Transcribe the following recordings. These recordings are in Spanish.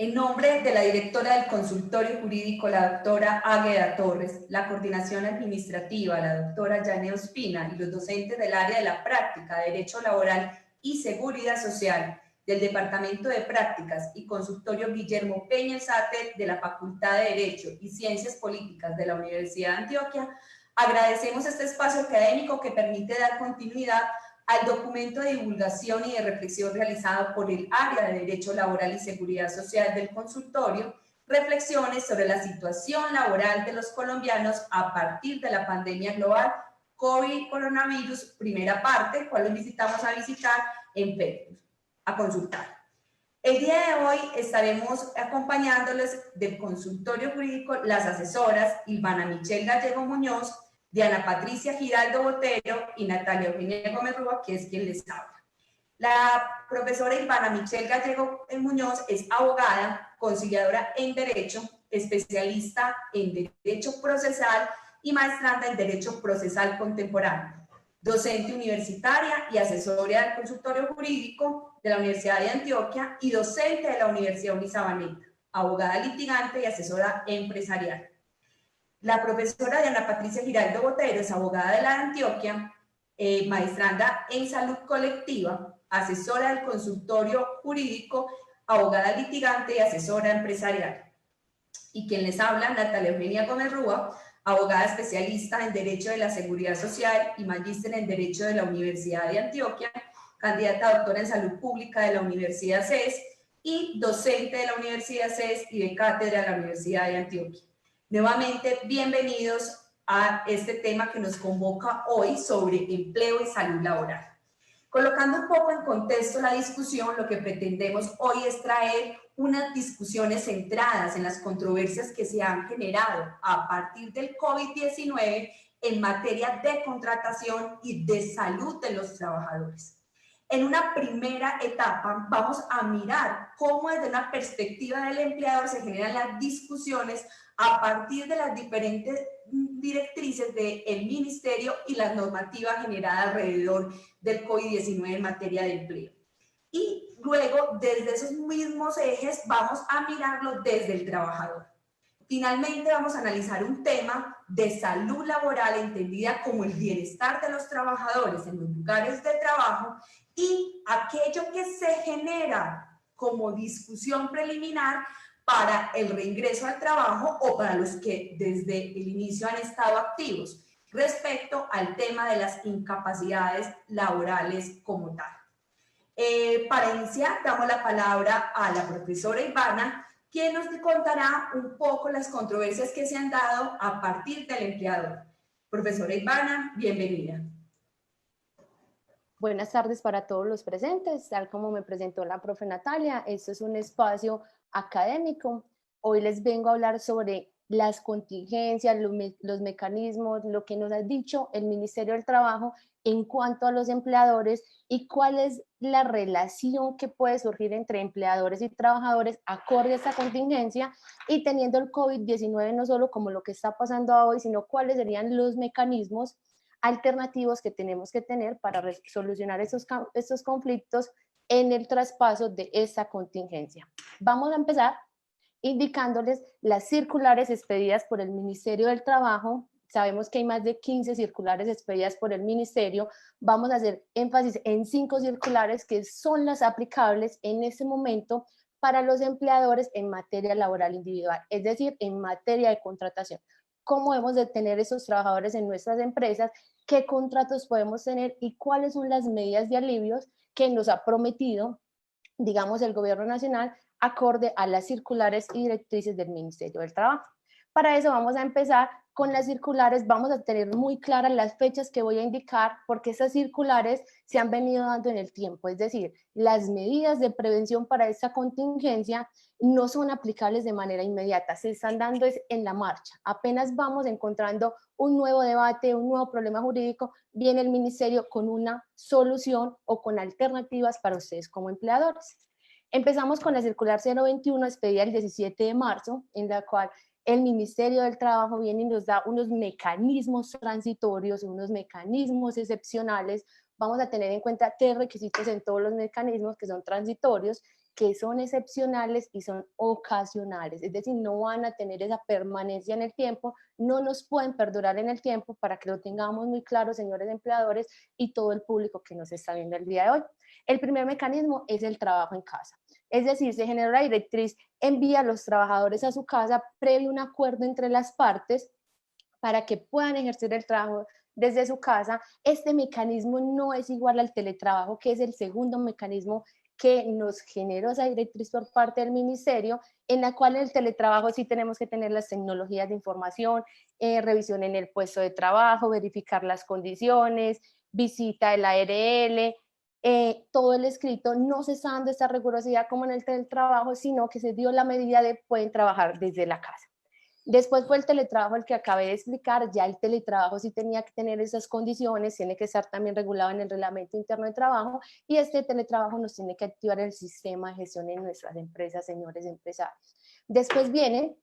En nombre de la directora del consultorio jurídico, la doctora Águeda Torres, la coordinación administrativa, la doctora Yane Ospina, y los docentes del área de la práctica, Derecho Laboral y Seguridad Social del Departamento de Prácticas y Consultorio Guillermo Peña Sáter de la Facultad de Derecho y Ciencias Políticas de la Universidad de Antioquia, agradecemos este espacio académico que permite dar continuidad al documento de divulgación y de reflexión realizado por el área de Derecho Laboral y Seguridad Social del consultorio, reflexiones sobre la situación laboral de los colombianos a partir de la pandemia global COVID-coronavirus, primera parte, cual los invitamos a visitar en Facebook, a consultar. El día de hoy estaremos acompañándoles del consultorio jurídico las asesoras Ivana Michelle Gallego Muñoz, Diana Patricia Giraldo Botero y Natalia Eugenia Gómez Rúa, que es quien les habla. La profesora Ivana Michelle Gallego Muñoz es abogada, conciliadora en Derecho, especialista en Derecho Procesal y maestranda en Derecho Procesal Contemporáneo, docente universitaria y asesora del consultorio jurídico de la Universidad de Antioquia y docente de la Universidad Unisabaneta, abogada litigante y asesora empresarial. La profesora Diana Patricia Giraldo Botero es abogada de la de Antioquia, maestranda en salud colectiva, asesora del consultorio jurídico, abogada litigante y asesora empresarial. Y quien les habla, Natalia Eugenia Gómez Rúa, abogada especialista en Derecho de la Seguridad Social y magíster en Derecho de la Universidad de Antioquia, candidata a doctora en Salud Pública de la Universidad CES y docente de la Universidad CES y de cátedra de la Universidad de Antioquia. Nuevamente, bienvenidos a este tema que nos convoca hoy sobre empleo y salud laboral. Colocando un poco en contexto la discusión, lo que pretendemos hoy es traer unas discusiones centradas en las controversias que se han generado a partir del COVID-19 en materia de contratación y de salud de los trabajadores. En una primera etapa vamos a mirar cómo desde una perspectiva del empleador se generan las discusiones a partir de las diferentes directrices del ministerio y la normativa generada alrededor del COVID-19 en materia de empleo. Y luego, desde esos mismos ejes, vamos a mirarlo desde el trabajador. Finalmente, vamos a analizar un tema de salud laboral entendida como el bienestar de los trabajadores en los lugares de trabajo y aquello que se genera como discusión preliminar para el reingreso al trabajo o para los que desde el inicio han estado activos respecto al tema de las incapacidades laborales como tal. Para iniciar, damos la palabra a la profesora Ivana, quien nos contará un poco las controversias que se han dado a partir del empleador. Profesora Ivana, bienvenida. Buenas tardes para todos los presentes. Tal como me presentó la profe Natalia, esto es un espacio académico. Hoy les vengo a hablar sobre las contingencias, los mecanismos, lo que nos ha dicho el Ministerio del Trabajo en cuanto a los empleadores y cuál es la relación que puede surgir entre empleadores y trabajadores acorde a esta contingencia y teniendo el COVID-19 no solo como lo que está pasando hoy, sino cuáles serían los mecanismos alternativos que tenemos que tener para solucionar estos conflictos en el traspaso de esta contingencia. Vamos a empezar indicándoles las circulares expedidas por el Ministerio del Trabajo. Sabemos que hay más de 15 circulares expedidas por el Ministerio. Vamos a hacer énfasis en 5 circulares que son las aplicables en este momento para los empleadores en materia laboral individual, es decir, en materia de contratación. ¿Cómo debemos de tener esos trabajadores en nuestras empresas? ¿Qué contratos podemos tener? ¿Y cuáles son las medidas de alivios que nos ha prometido, digamos, el gobierno nacional acorde a las circulares y directrices del Ministerio del Trabajo? Para eso vamos a empezar con las circulares. Vamos a tener muy claras las fechas que voy a indicar porque esas circulares se han venido dando en el tiempo, es decir, las medidas de prevención para esta contingencia no son aplicables de manera inmediata, se están dando en la marcha. Apenas vamos encontrando un nuevo debate, un nuevo problema jurídico, viene el ministerio con una solución o con alternativas para ustedes como empleadores. Empezamos con la circular 021 expedida el 17 de marzo, en la cual el Ministerio del Trabajo viene y nos da unos mecanismos transitorios, unos mecanismos excepcionales. Vamos a tener en cuenta 3 requisitos en todos los mecanismos que son transitorios que son excepcionales y son ocasionales, es decir, no van a tener esa permanencia en el tiempo, no nos pueden perdurar en el tiempo, para que lo tengamos muy claro, señores empleadores y todo el público que nos está viendo el día de hoy. El primer mecanismo es el trabajo en casa, es decir, se genera la directriz, envía a los trabajadores a su casa previo un acuerdo entre las partes para que puedan ejercer el trabajo desde su casa. Este mecanismo no es igual al teletrabajo, que es el segundo mecanismo que nos generó esa directriz por parte del ministerio, en la cual en el teletrabajo sí tenemos que tener las tecnologías de información, revisión en el puesto de trabajo, verificar las condiciones, visita del ARL, todo el escrito. No se está dando esta rigurosidad como en el teletrabajo, sino que se dio la medida de pueden trabajar desde la casa. Después fue el teletrabajo el que acabé de explicar. Ya el teletrabajo sí tenía que tener esas condiciones, tiene que estar también regulado en el reglamento interno de trabajo, y este teletrabajo nos tiene que activar el sistema de gestión en nuestras empresas, señores empresarios. Después viene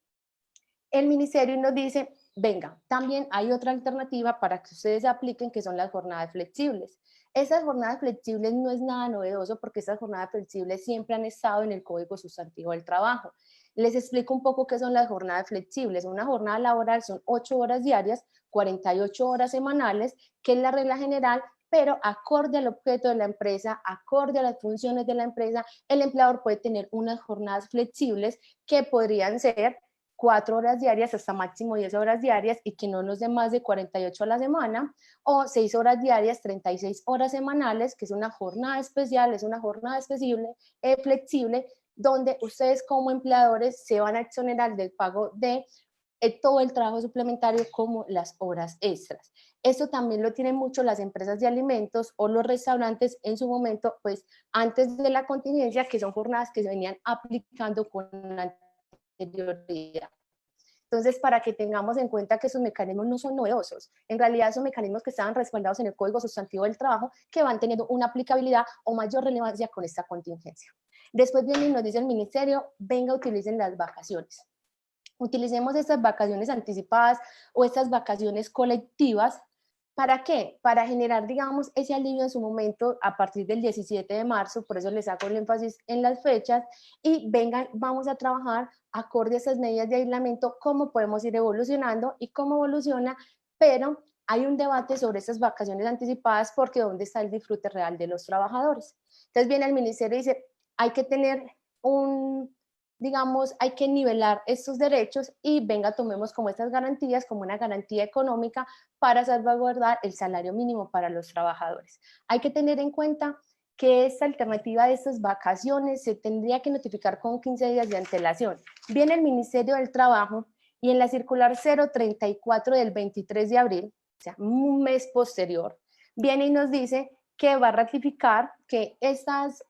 el ministerio y nos dice, venga, también hay otra alternativa para que ustedes apliquen, que son las jornadas flexibles. Esas jornadas flexibles no es nada novedoso, porque esas jornadas flexibles siempre han estado en el Código Sustantivo del Trabajo. Les explico un poco qué son las jornadas flexibles. Una jornada laboral son 8 horas diarias, 48 horas semanales, que es la regla general, pero acorde al objeto de la empresa, acorde a las funciones de la empresa, el empleador puede tener unas jornadas flexibles que podrían ser 4 horas diarias hasta máximo 10 horas diarias, y que no nos dé más de 48 a la semana, o 6 horas diarias, 36 horas semanales, que es una jornada especial, es una jornada flexible, donde ustedes como empleadores se van a exonerar del pago de todo el trabajo suplementario, como las horas extras. Esto también lo tienen mucho las empresas de alimentos o los restaurantes en su momento, pues antes de la contingencia, que son jornadas que se venían aplicando con anterioridad. Entonces, para que tengamos en cuenta que esos mecanismos no son novedosos, en realidad son mecanismos que estaban respaldados en el Código Sustantivo del Trabajo, que van teniendo una aplicabilidad o mayor relevancia con esta contingencia. Después viene y nos dice el ministerio, venga, utilicen las vacaciones. Utilicemos estas vacaciones anticipadas o estas vacaciones colectivas. ¿Para qué? Para generar, digamos, ese alivio en su momento a partir del 17 de marzo, por eso les hago el énfasis en las fechas, y vengan, vamos a trabajar acorde a esas medidas de aislamiento, cómo podemos ir evolucionando y cómo evoluciona, pero hay un debate sobre estas vacaciones anticipadas, porque ¿dónde está el disfrute real de los trabajadores? Entonces viene el ministerio y dice, hay que tener digamos, hay que nivelar estos derechos, y venga, tomemos como estas garantías, como una garantía económica para salvaguardar el salario mínimo para los trabajadores. Hay que tener en cuenta que esta alternativa de estas vacaciones se tendría que notificar con 15 días de antelación. Viene el Ministerio del Trabajo y en la circular 034 del 23 de abril, o sea, un mes posterior, viene y nos dice que va a ratificar que estas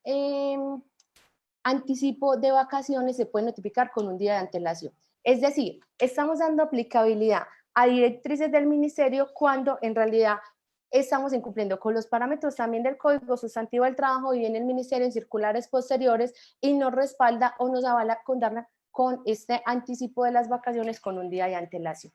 anticipo de vacaciones se puede notificar con un día de antelación. Es decir, estamos dando aplicabilidad a directrices del ministerio cuando en realidad estamos incumpliendo con los parámetros también del Código Sustantivo del Trabajo, y viene el ministerio en circulares posteriores y nos respalda o nos avala con este anticipo de las vacaciones con un día de antelación.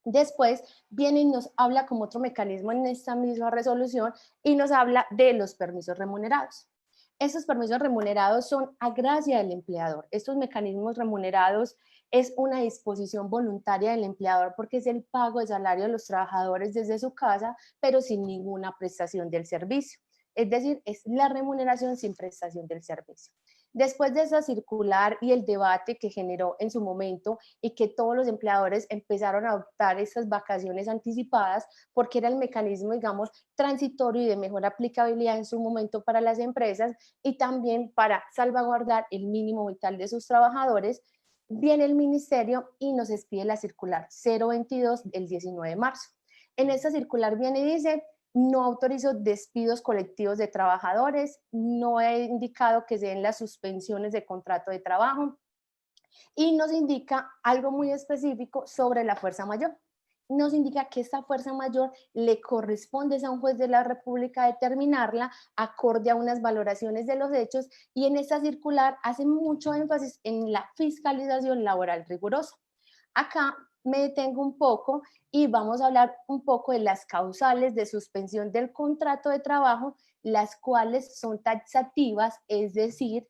Después viene y nos habla como otro mecanismo en esta misma resolución, y nos habla de los permisos remunerados. Estos permisos remunerados son a gracia del empleador. Estos mecanismos remunerados es una disposición voluntaria del empleador, porque es el pago de salario de los trabajadores desde su casa, pero sin ninguna prestación del servicio. Es decir, es la remuneración sin prestación del servicio. Después de esa circular y el debate que generó en su momento, y que todos los empleadores empezaron a adoptar estas vacaciones anticipadas, porque era el mecanismo, digamos, transitorio y de mejor aplicabilidad en su momento para las empresas, y también para salvaguardar el mínimo vital de sus trabajadores, viene el ministerio y nos expide la circular 022 del 19 de marzo. En esta circular viene y dice, no autorizo despidos colectivos de trabajadores, no he indicado que se den las suspensiones de contrato de trabajo, y nos indica algo muy específico sobre la fuerza mayor. Nos indica que esta fuerza mayor le corresponde a un juez de la República determinarla acorde a unas valoraciones de los hechos, y en esta circular hace mucho énfasis en la fiscalización laboral rigurosa. Acá me detengo un poco y vamos a hablar un poco de las causales de suspensión del contrato de trabajo, las cuales son taxativas, es decir,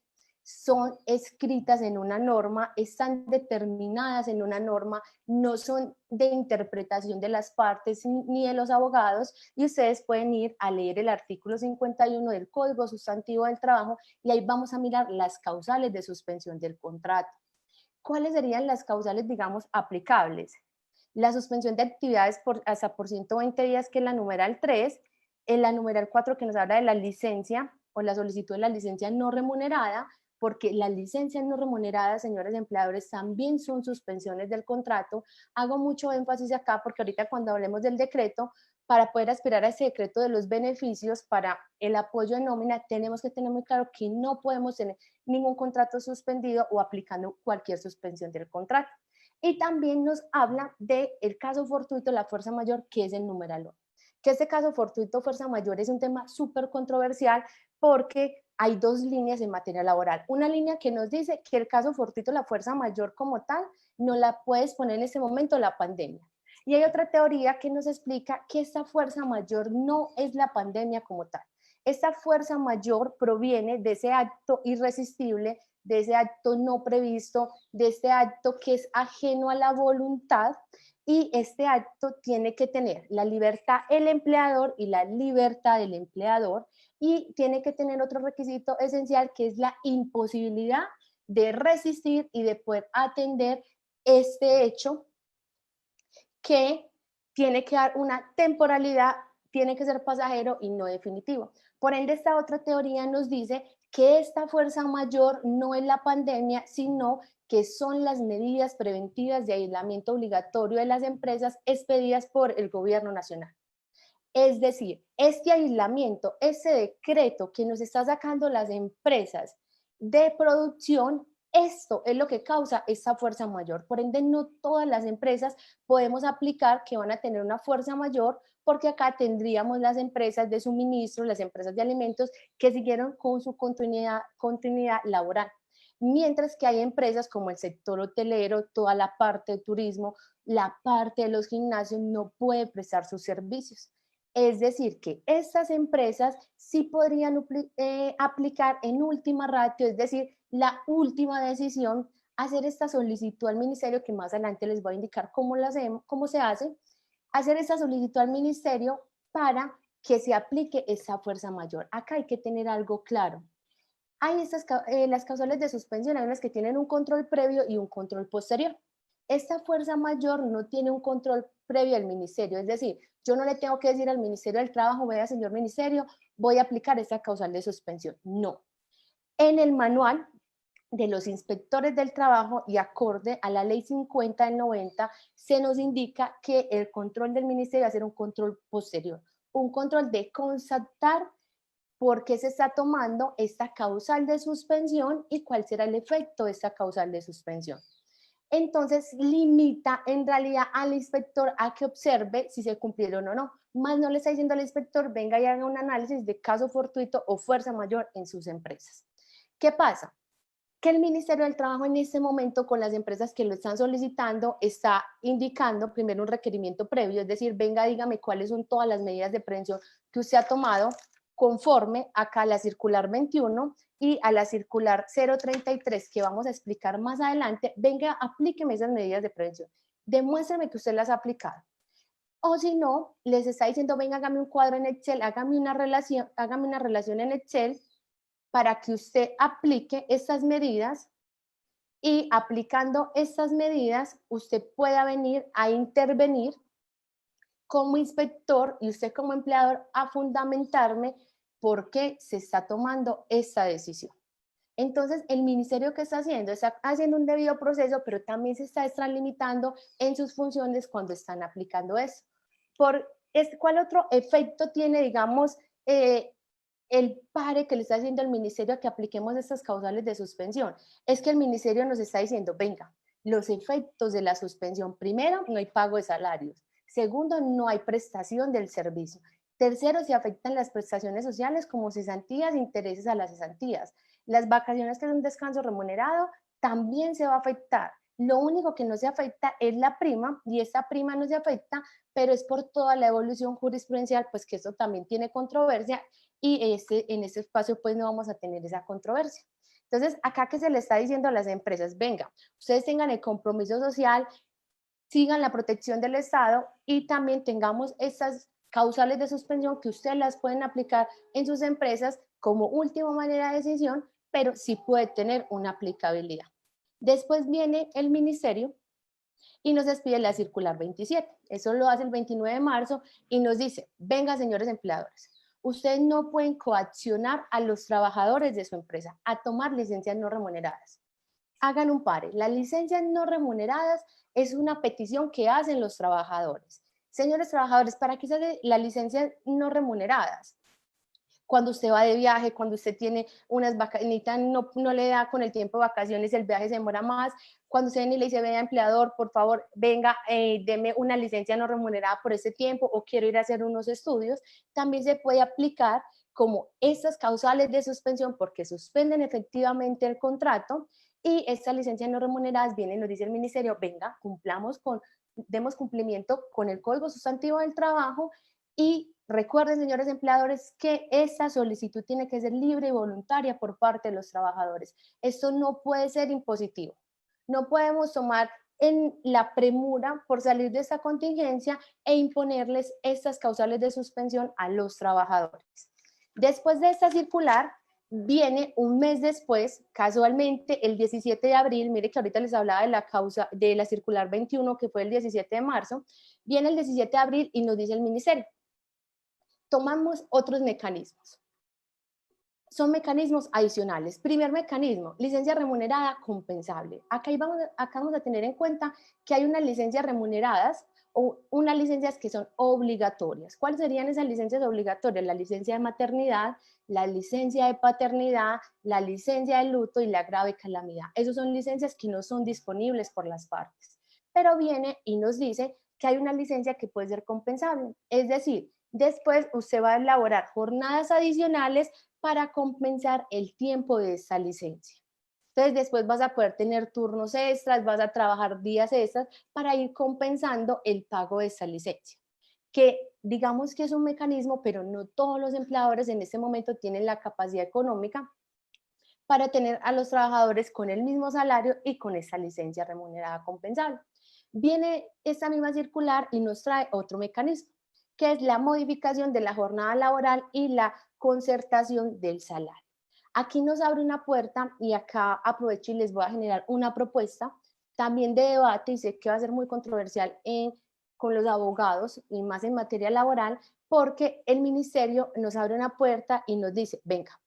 son escritas en una norma, están determinadas en una norma, no son de interpretación de las partes ni de los abogados, y ustedes pueden ir a leer el artículo 51 del Código Sustantivo del Trabajo y ahí vamos a mirar las causales de suspensión del contrato. ¿Cuáles serían las causales, digamos, aplicables? La suspensión de actividades hasta por 120 días, que es la numeral 3, en la numeral 4 que nos habla de la licencia o la solicitud de la licencia no remunerada, porque las licencias no remuneradas, señores empleadores, también son suspensiones del contrato. Hago mucho énfasis acá porque ahorita cuando hablemos del decreto, para poder aspirar a ese decreto de los beneficios para el apoyo en nómina, tenemos que tener muy claro que no podemos tener ningún contrato suspendido o aplicando cualquier suspensión del contrato. Y también nos habla del caso fortuito, la fuerza mayor, que es el numeral 1. Que este caso fortuito, fuerza mayor, es un tema súper controversial porque hay dos líneas en materia laboral. Una línea que nos dice que el caso fortuito, la fuerza mayor como tal, no la puedes poner en ese momento la pandemia. Y hay otra teoría que nos explica que esta fuerza mayor no es la pandemia como tal. Esta fuerza mayor proviene de ese acto irresistible, de ese acto no previsto, de este acto que es ajeno a la voluntad, y este acto tiene que tener la libertad el empleador y la libertad del empleador, y tiene que tener otro requisito esencial que es la imposibilidad de resistir y de poder atender este hecho, que tiene que dar una temporalidad, tiene que ser pasajero y no definitivo. Por ende, esta otra teoría nos dice que esta fuerza mayor no es la pandemia, sino que son las medidas preventivas de aislamiento obligatorio de las empresas expedidas por el gobierno nacional. Es decir, este aislamiento, ese decreto que nos está sacando las empresas de producción, esto es lo que causa esta fuerza mayor. Por ende, no todas las empresas podemos aplicar que van a tener una fuerza mayor, porque acá tendríamos las empresas de suministro, las empresas de alimentos que siguieron con su continuidad laboral. Mientras que hay empresas como el sector hotelero, toda la parte de turismo, la parte de los gimnasios no puede prestar sus servicios. Es decir, que estas empresas sí podrían aplicar en última ratio, es decir, la última decisión, hacer esta solicitud al ministerio, que más adelante les voy a indicar cómo se hace, hacer esta solicitud al ministerio para que se aplique esa fuerza mayor. Acá hay que tener algo claro. Hay las causales de suspensión, hay unas que tienen un control previo y un control posterior. Esta fuerza mayor no tiene un control previo al ministerio, es decir, yo no le tengo que decir al Ministerio del Trabajo, vea, señor ministerio, voy a aplicar esta causal de suspensión. No. En el manual de los inspectores del trabajo y acorde a la ley 50 del 90, se nos indica que el control del ministerio va a ser un control posterior, un control de constatar por qué se está tomando esta causal de suspensión y cuál será el efecto de esta causal de suspensión. Entonces limita en realidad al inspector a que observe si se cumplieron o no, más no le está diciendo al inspector venga y haga un análisis de caso fortuito o fuerza mayor en sus empresas. ¿Qué pasa? Que el Ministerio del Trabajo en este momento, con las empresas que lo están solicitando, está indicando primero un requerimiento previo, es decir, venga, dígame cuáles son todas las medidas de prevención que usted ha tomado conforme acá a la circular 21 y a la circular 033, que vamos a explicar más adelante. Venga, aplíqueme esas medidas de prevención, demuéstrame que usted las ha aplicado. O si no, les está diciendo, venga, hágame un cuadro en Excel, hágame una relación en Excel para que usted aplique estas medidas, y aplicando estas medidas usted pueda venir a intervenir como inspector y usted como empleador a fundamentarme por qué se está tomando esta decisión. Entonces, el ministerio, que está haciendo un debido proceso, pero también se está extralimitando en sus funciones cuando están aplicando eso. ¿Cuál otro efecto tiene, digamos, el pare que le está haciendo el ministerio a que apliquemos estas causales de suspensión? Es que el ministerio nos está diciendo, venga, los efectos de la suspensión: primero, no hay pago de salarios; segundo, no hay prestación del servicio; tercero, se afectan las prestaciones sociales como cesantías, intereses a las cesantías; las vacaciones, que es un descanso remunerado, también se va a afectar. Lo único que no se afecta es la prima, y esta prima no se afecta, pero es por toda la evolución jurisprudencial, pues que esto también tiene controversia, y en este espacio pues no vamos a tener esa controversia. Entonces, acá que se le está diciendo a las empresas, venga, ustedes tengan el compromiso social, sigan la protección del Estado y también tengamos estas causales de suspensión que ustedes las pueden aplicar en sus empresas como última manera de decisión, pero sí puede tener una aplicabilidad. Después viene el ministerio y nos despide la circular 27. Eso lo hace el 29 de marzo y nos dice, venga señores empleadores, ustedes no pueden coaccionar a los trabajadores de su empresa a tomar licencias no remuneradas. Hagan un pare. Las licencias no remuneradas es una petición que hacen los trabajadores. Señores trabajadores, ¿para qué se hacen las licencias no remuneradas? Cuando usted va de viaje, cuando usted tiene unas vacaciones, no le da con el tiempo de vacaciones, el viaje se demora más, cuando usted viene y le dice, vea empleador, por favor, venga, deme una licencia no remunerada por ese tiempo o quiero ir a hacer unos estudios, también se puede aplicar como estas causales de suspensión porque suspenden efectivamente el contrato y estas licencias no remuneradas vienen, nos dice el ministerio, venga, demos cumplimiento con el Código Sustantivo del Trabajo y recuerden, señores empleadores, que esta solicitud tiene que ser libre y voluntaria por parte de los trabajadores. Esto no puede ser impositivo. No podemos tomar en la premura por salir de esta contingencia e imponerles estas causales de suspensión a los trabajadores. Después de esta circular, viene un mes después, casualmente el 17 de abril, mire que ahorita les hablaba de la circular 21, que fue el 17 de marzo, viene el 17 de abril y nos dice el ministerio, tomamos otros mecanismos. Son mecanismos adicionales. Primer mecanismo, licencia remunerada compensable. Acá vamos a tener en cuenta que hay unas licencias remuneradas o unas licencias que son obligatorias. ¿Cuáles serían esas licencias obligatorias? La licencia de maternidad, la licencia de paternidad, la licencia de luto y la grave calamidad. Esas son licencias que no son disponibles por las partes. Pero viene y nos dice que hay una licencia que puede ser compensable. Es decir, después usted va a elaborar jornadas adicionales para compensar el tiempo de esta licencia. Entonces después vas a poder tener turnos extras, vas a trabajar días extras para ir compensando el pago de esta licencia. Que digamos que es un mecanismo, pero no todos los empleadores en este momento tienen la capacidad económica para tener a los trabajadores con el mismo salario y con esta licencia remunerada compensable. Viene esta misma circular y nos trae otro mecanismo, que es la modificación de la jornada laboral y la concertación del salario. Aquí nos abre una puerta y acá aprovecho y les voy a generar una propuesta también de debate y sé que va a ser muy controversial con los abogados y más en materia laboral porque el ministerio nos abre una puerta y nos dice, venga,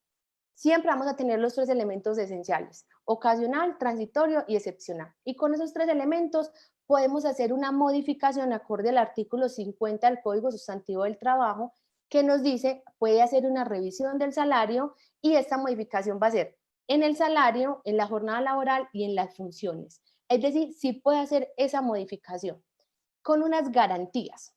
siempre vamos a tener los tres elementos esenciales, ocasional, transitorio y excepcional. Y con esos tres elementos podemos hacer una modificación acorde al artículo 50 del Código Sustantivo del Trabajo que nos dice, puede hacer una revisión del salario y esta modificación va a ser en el salario, en la jornada laboral y en las funciones. Es decir, sí puede hacer esa modificación con unas garantías.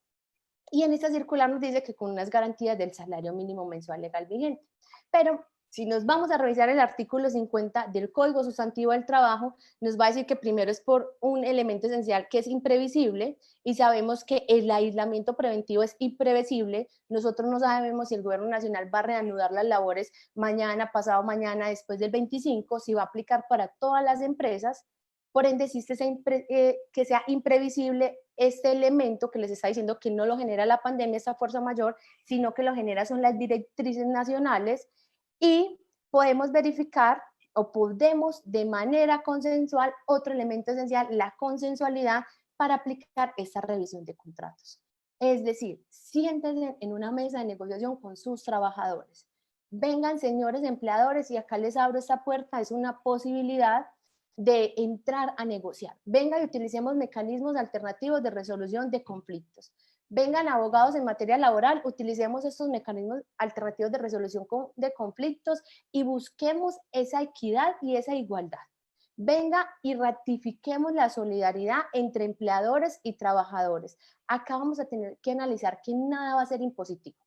Y en esta circular nos dice que con unas garantías del salario mínimo mensual legal vigente. Pero si nos vamos a revisar el artículo 50 del Código Sustantivo del Trabajo, nos va a decir que primero es por un elemento esencial que es imprevisible y sabemos que el aislamiento preventivo es imprevisible. Nosotros no sabemos si el gobierno nacional va a reanudar las labores mañana, pasado mañana, después del 25, si va a aplicar para todas las empresas. Por ende, existe que sea imprevisible este elemento que les está diciendo que no lo genera la pandemia, esta fuerza mayor, sino que lo genera son las directrices nacionales y podemos verificar o podemos de manera consensual, otro elemento esencial, la consensualidad para aplicar esta revisión de contratos. Es decir, siéntense en una mesa de negociación con sus trabajadores. Vengan, señores empleadores, y acá les abro esta puerta, es una posibilidad de entrar a negociar. Venga y utilicemos mecanismos alternativos de resolución de conflictos. Vengan abogados en materia laboral, utilicemos estos mecanismos alternativos de resolución de conflictos y busquemos esa equidad y esa igualdad. Venga y ratifiquemos la solidaridad entre empleadores y trabajadores. Acá vamos a tener que analizar que nada va a ser impositivo.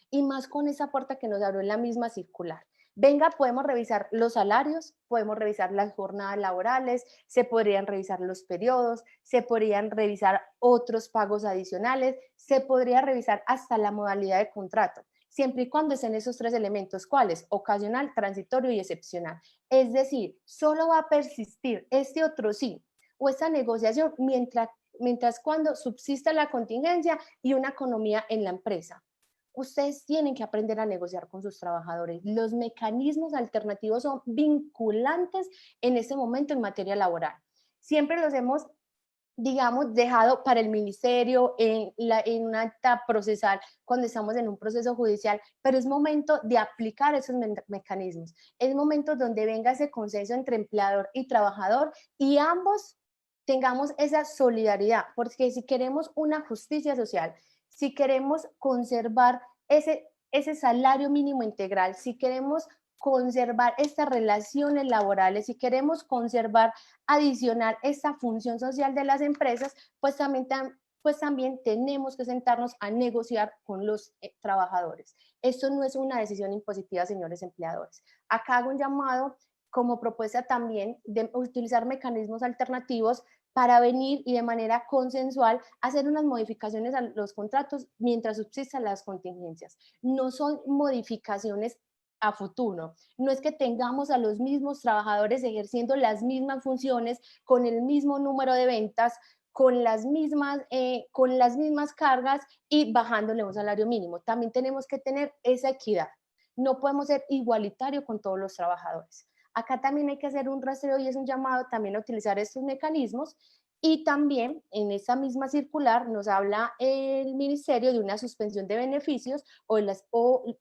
Y más con esa puerta que nos abrió en la misma circular. Venga, podemos revisar los salarios, podemos revisar las jornadas laborales, se podrían revisar los periodos, se podrían revisar otros pagos adicionales, se podría revisar hasta la modalidad de contrato. siempre y cuando estén esos tres elementos, ¿cuáles? Ocasional, transitorio y excepcional. Es decir, solo va a persistir este otro sí o esta negociación mientras cuando subsista la contingencia y una economía en la empresa. Ustedes tienen que aprender a negociar con sus trabajadores. Los mecanismos alternativos son vinculantes en este momento en materia laboral. Siempre los hemos, digamos, dejado para el ministerio en una acta procesal cuando estamos en un proceso judicial, pero es momento de aplicar esos mecanismos. Es momento donde venga ese consenso entre empleador y trabajador y ambos tengamos esa solidaridad, porque si queremos una justicia social, si queremos conservar ese salario mínimo integral, si queremos conservar estas relaciones laborales, si queremos conservar adicional esta función social de las empresas, pues también tenemos que sentarnos a negociar con los trabajadores. Esto no es una decisión impositiva, señores empleadores. Acá hago un llamado como propuesta también de utilizar mecanismos alternativos para venir y de manera consensual hacer unas modificaciones a los contratos mientras subsistan las contingencias. No son modificaciones a futuro. No es que tengamos a los mismos trabajadores ejerciendo las mismas funciones con el mismo número de ventas, con las mismas cargas y bajándole un salario mínimo. También tenemos que tener esa equidad. No podemos ser igualitario con todos los trabajadores. Acá también hay que hacer un rastreo y es un llamado también a utilizar estos mecanismos. Y también en esa misma circular nos habla el ministerio de una suspensión de beneficios o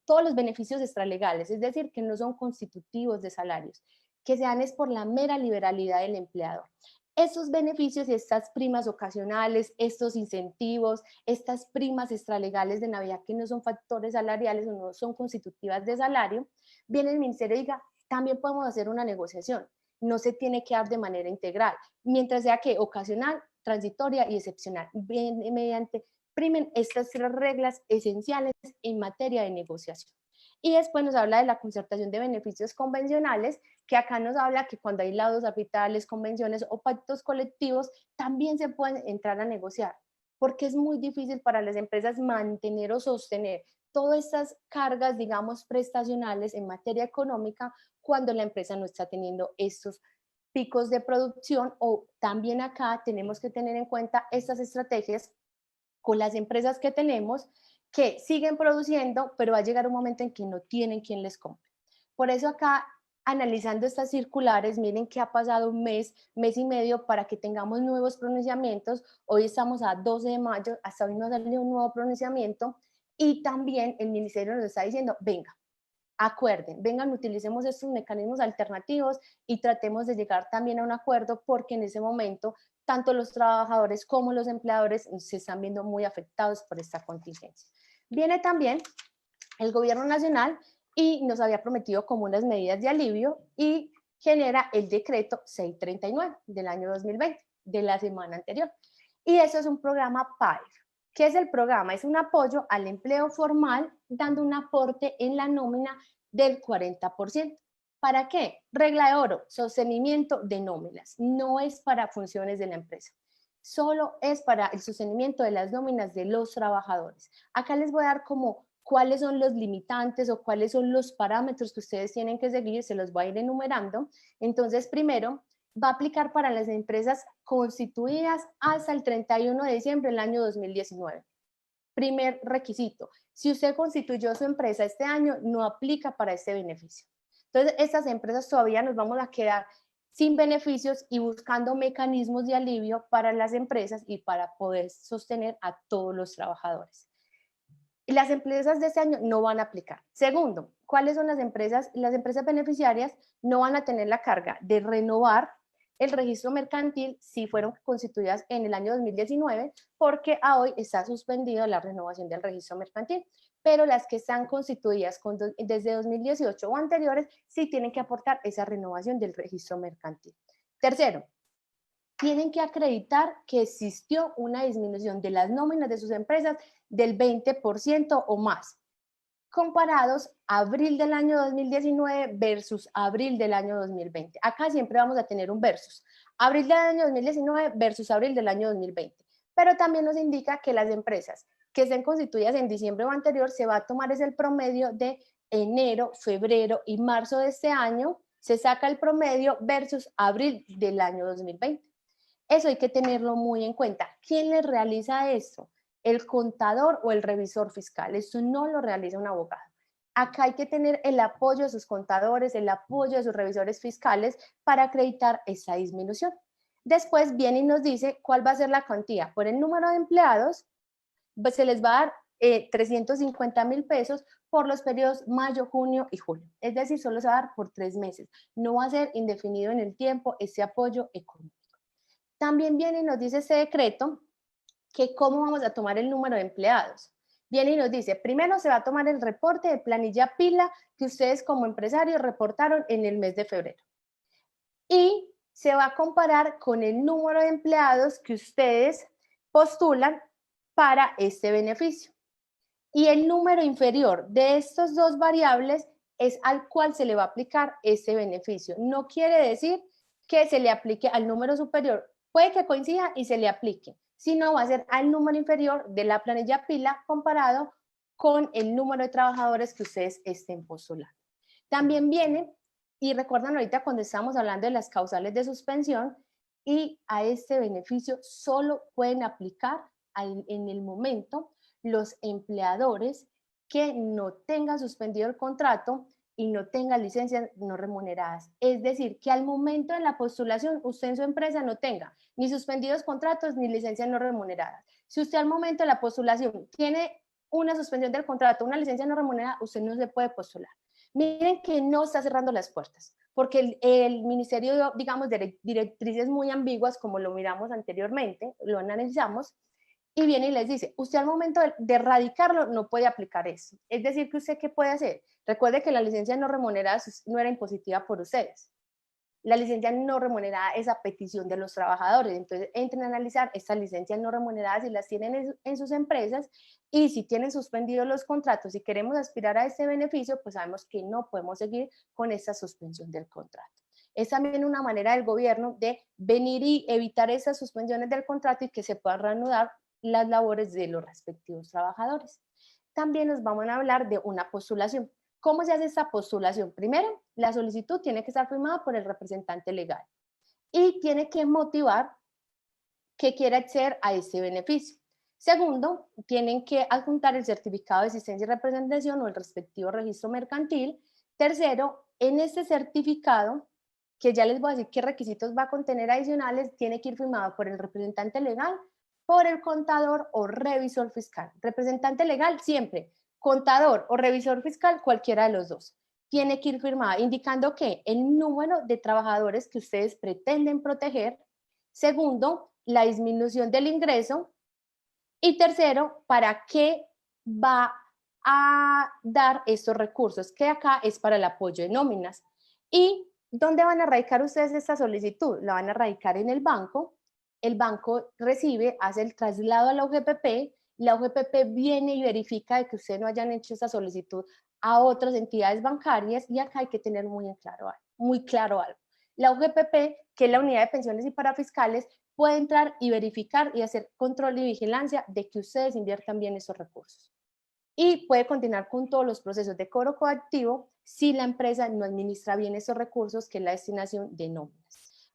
todos los beneficios extralegales, es decir, que no son constitutivos de salarios, que se dan es por la mera liberalidad del empleador. Estos beneficios y estas primas ocasionales, estos incentivos, estas primas extralegales de Navidad que no son factores salariales o no son constitutivas de salario, viene el ministerio y diga, también podemos hacer una negociación. No se tiene que dar de manera integral, mientras sea que ocasional, transitoria y excepcional, mediante primen estas tres reglas esenciales en materia de negociación. Y después nos habla de la concertación de beneficios convencionales, que acá nos habla que cuando hay laudos arbitrales, convenciones o pactos colectivos, también se pueden entrar a negociar, porque es muy difícil para las empresas mantener o sostener todas estas cargas, digamos, prestacionales en materia económica cuando la empresa no está teniendo estos picos de producción. O también acá tenemos que tener en cuenta estas estrategias con las empresas que tenemos que siguen produciendo, pero va a llegar un momento en que no tienen quien les compre. Por eso acá, analizando estas circulares, miren que ha pasado un mes y medio para que tengamos nuevos pronunciamientos. Hoy estamos a 12 de mayo, hasta hoy no ha salido un nuevo pronunciamiento y también el ministerio nos está diciendo, venga, acuerden, vengan, utilicemos estos mecanismos alternativos y tratemos de llegar también a un acuerdo, porque en ese momento tanto los trabajadores como los empleadores se están viendo muy afectados por esta contingencia. Viene también el gobierno nacional y nos había prometido como unas medidas de alivio y genera el decreto 639 del año 2020, de la semana anterior. Y eso es un programa PAEF. ¿Qué es el programa? Es un apoyo al empleo formal, dando un aporte en la nómina del 40%. ¿Para qué? Regla de oro, sostenimiento de nóminas. No es para funciones de la empresa. Solo es para el sostenimiento de las nóminas de los trabajadores. Acá les voy a dar como cuáles son los limitantes o cuáles son los parámetros que ustedes tienen que seguir, se los voy a ir enumerando. Entonces, primero, va a aplicar para las empresas constituidas hasta el 31 de diciembre del año 2019. Primer requisito, si usted constituyó su empresa este año, no aplica para este beneficio. Entonces, estas empresas todavía nos vamos a quedar sin beneficios y buscando mecanismos de alivio para las empresas y para poder sostener a todos los trabajadores. Y las empresas de este año no van a aplicar. Segundo, ¿cuáles son las empresas? Las empresas beneficiarias no van a tener la carga de renovar el registro mercantil si fueron constituidas en el año 2019, porque a hoy está suspendido la renovación del registro mercantil, pero las que están constituidas desde 2018 o anteriores sí tienen que aportar esa renovación del registro mercantil. Tercero, tienen que acreditar que existió una disminución de las nóminas de sus empresas del 20% o más, comparados abril del año 2019 versus abril del año 2020. Acá siempre vamos a tener un versus. Abril del año 2019 versus abril del año 2020. Pero también nos indica que las empresas que estén constituidas en diciembre o anterior, se va a tomar es el promedio de enero, febrero y marzo de este año, se saca el promedio versus abril del año 2020. Eso hay que tenerlo muy en cuenta. ¿Quién les realiza esto? ¿El contador o el revisor fiscal? Esto no lo realiza un abogado. Acá hay que tener el apoyo de sus contadores, el apoyo de sus revisores fiscales para acreditar esa disminución. Después viene y nos dice cuál va a ser la cuantía. Por el número de empleados, pues se les va a dar 350.000 pesos por los periodos mayo, junio y julio. Es decir, solo se va a dar por 3 meses. No va a ser indefinido en el tiempo ese apoyo económico. También viene y nos dice ese decreto que cómo vamos a tomar el número de empleados. Viene y nos dice, primero se va a tomar el reporte de planilla pila que ustedes como empresarios reportaron en el mes de febrero. Y se va a comparar con el número de empleados que ustedes postulan para este beneficio. Y el número inferior de estos dos variables es al cual se le va a aplicar ese beneficio. No quiere decir que se le aplique al número superior. Puede que coincida y se le aplique. Si no, va a ser al número inferior de la planilla pila comparado con el número de trabajadores que ustedes estén postulando. También viene, y recuerdan ahorita cuando estábamos hablando de las causales de suspensión, y a este beneficio solo pueden aplicar en el momento los empleadores que no tengan suspendido el contrato y no tengan licencias no remuneradas. Es decir, que al momento de la postulación usted en su empresa no tenga ni suspendidos contratos ni licencias no remuneradas. Si usted al momento de la postulación tiene una suspensión del contrato, una licencia no remunerada, usted no se puede postular. Miren que no está cerrando las puertas, porque el ministerio dio, digamos, directrices muy ambiguas, como lo miramos anteriormente, lo analizamos, y viene y les dice, usted al momento de erradicarlo no puede aplicar eso. Es decir, que usted, ¿qué puede hacer? Recuerde que la licencia no remunerada no era impositiva por ustedes. La licencia no remunerada es a petición de los trabajadores. Entonces, entren a analizar estas licencias no remuneradas si las tienen en sus empresas y si tienen suspendidos los contratos y queremos aspirar a ese beneficio, pues sabemos que no podemos seguir con esta suspensión del contrato. Es también una manera del gobierno de venir y evitar esas suspensiones del contrato y que se puedan reanudar las labores de los respectivos trabajadores. También nos vamos a hablar de una postulación. ¿Cómo se hace esta postulación? Primero, la solicitud tiene que estar firmada por el representante legal y tiene que motivar que quiere acceder a este beneficio. Segundo, tienen que adjuntar el certificado de existencia y representación o el respectivo registro mercantil. Tercero, en este certificado, que ya les voy a decir qué requisitos va a contener adicionales, tiene que ir firmado por el representante legal, por el contador o revisor fiscal. Representante legal siempre, contador o revisor fiscal, cualquiera de los dos. Tiene que ir firmado indicando que el número de trabajadores que ustedes pretenden proteger. Segundo, la disminución del ingreso. Y tercero, para qué va a dar estos recursos, que acá es para el apoyo de nóminas. ¿Y dónde van a radicar ustedes esta solicitud? La van a radicar en el banco recibe, hace el traslado a la UGPP viene y verifica de que ustedes no hayan hecho esa solicitud a otras entidades bancarias y acá hay que tener muy claro algo. La UGPP, que es la Unidad de Pensiones y Parafiscales, puede entrar y verificar y hacer control y vigilancia de que ustedes inviertan bien esos recursos. Y puede continuar con todos los procesos de cobro coactivo si la empresa no administra bien esos recursos, que es la destinación de nóminas.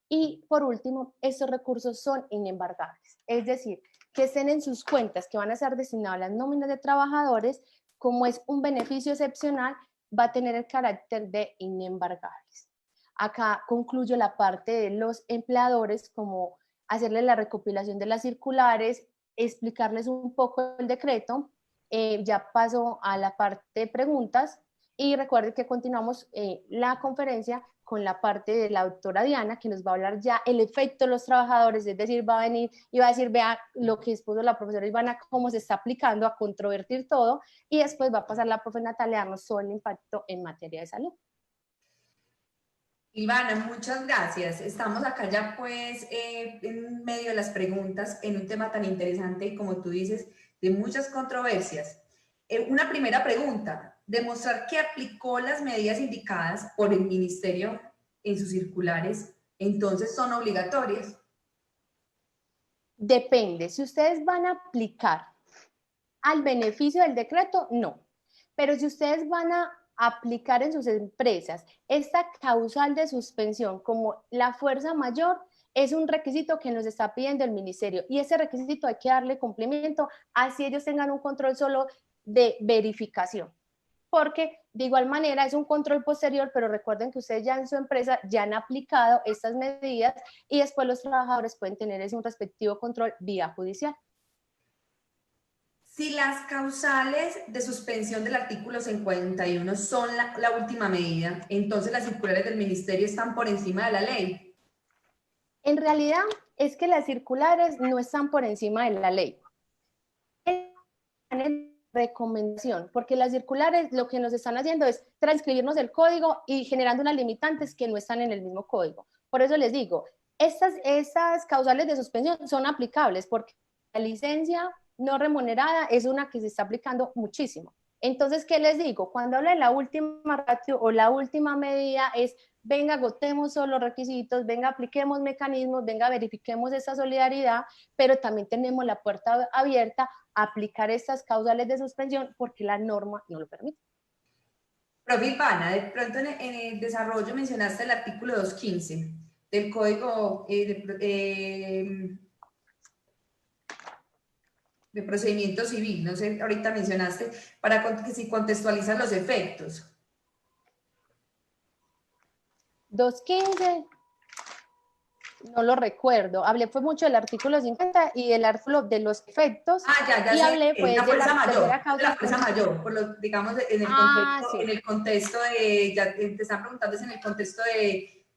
Y por último, estos recursos son inembargables, es decir, que estén en sus cuentas que van a ser destinados a las nóminas de trabajadores, como es un beneficio excepcional, va a tener el carácter de inembargables. Acá concluyo la parte de los empleadores, como hacerles la recopilación de las circulares, explicarles un poco el decreto. Ya paso a la parte de preguntas y recuerden que continuamos la conferencia con la parte de la doctora Diana, que nos va a hablar ya el efecto de los trabajadores, es decir, va a venir y va a decir, vea lo que expuso la profesora Ivana, cómo se está aplicando a controvertir todo, y después va a pasar la profe Natalia a darnos todo el impacto en materia de salud. Ivana, muchas gracias. Estamos acá ya pues en medio de las preguntas en un tema tan interesante y como tú dices, de muchas controversias. Una primera pregunta, demostrar que aplicó las medidas indicadas por el ministerio en sus circulares, entonces son obligatorias. Depende, si ustedes van a aplicar al beneficio del decreto, no. Pero si ustedes van a aplicar en sus empresas esta causal de suspensión como la fuerza mayor, es un requisito que nos está pidiendo el ministerio y ese requisito hay que darle cumplimiento, así ellos tengan un control solo de verificación. Porque de igual manera es un control posterior, pero recuerden que ustedes ya en su empresa ya han aplicado estas medidas y después los trabajadores pueden tener ese un respectivo control vía judicial. Si las causales de suspensión del artículo 51 son la última medida, entonces las circulares del ministerio están por encima de la ley. En realidad es que las circulares no están por encima de la ley. Recomendación, porque las circulares lo que nos están haciendo es transcribirnos el código y generando unas limitantes que no están en el mismo código. Por eso les digo, estas causales de suspensión son aplicables porque la licencia no remunerada es una que se está aplicando muchísimo. Entonces, ¿qué les digo? Cuando habla de la última ratio o la última medida es, venga, agotemos solo los requisitos, venga, apliquemos mecanismos, venga, verifiquemos esa solidaridad, pero también tenemos la puerta abierta a aplicar estas causales de suspensión porque la norma no lo permite. Profe Ivana, de pronto en el desarrollo mencionaste el artículo 215 del Código de Procedimiento Civil. No sé, ahorita mencionaste para que si contextualizas los efectos. 215, no lo recuerdo. Hablé fue mucho del artículo 50 y el artículo de los efectos. Ya y sé, hablé pues la fuerza mayor, causa. la fuerza mayor, por lo, digamos, Sí. en el contexto de, ya te están preguntando, es en el contexto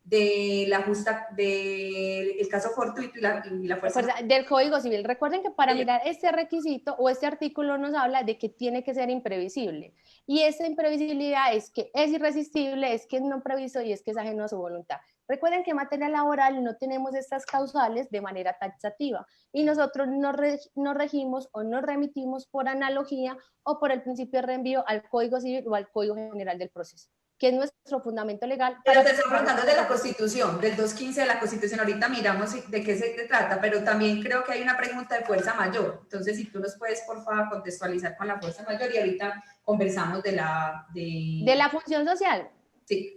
de la justa, del caso fortuito y la fuerza mayor. Del Código Civil. Recuerden que para mirar este requisito o este artículo nos habla de que tiene que ser imprevisible. Y esta imprevisibilidad es que es irresistible, es que es no previsto y es que es ajeno a su voluntad. Recuerden que en materia laboral no tenemos estas causales de manera taxativa y nosotros nos regimos o nos remitimos por analogía o por el principio de reenvío al Código Civil o al Código General del Proceso, que es nuestro fundamento legal. Pero te estoy preguntando de la Constitución, del 215 de la Constitución, ahorita miramos de qué se trata, pero también creo que hay una pregunta de fuerza mayor. Entonces, si tú nos puedes, por favor, contextualizar con la fuerza mayor y ahorita conversamos de la función social. Sí.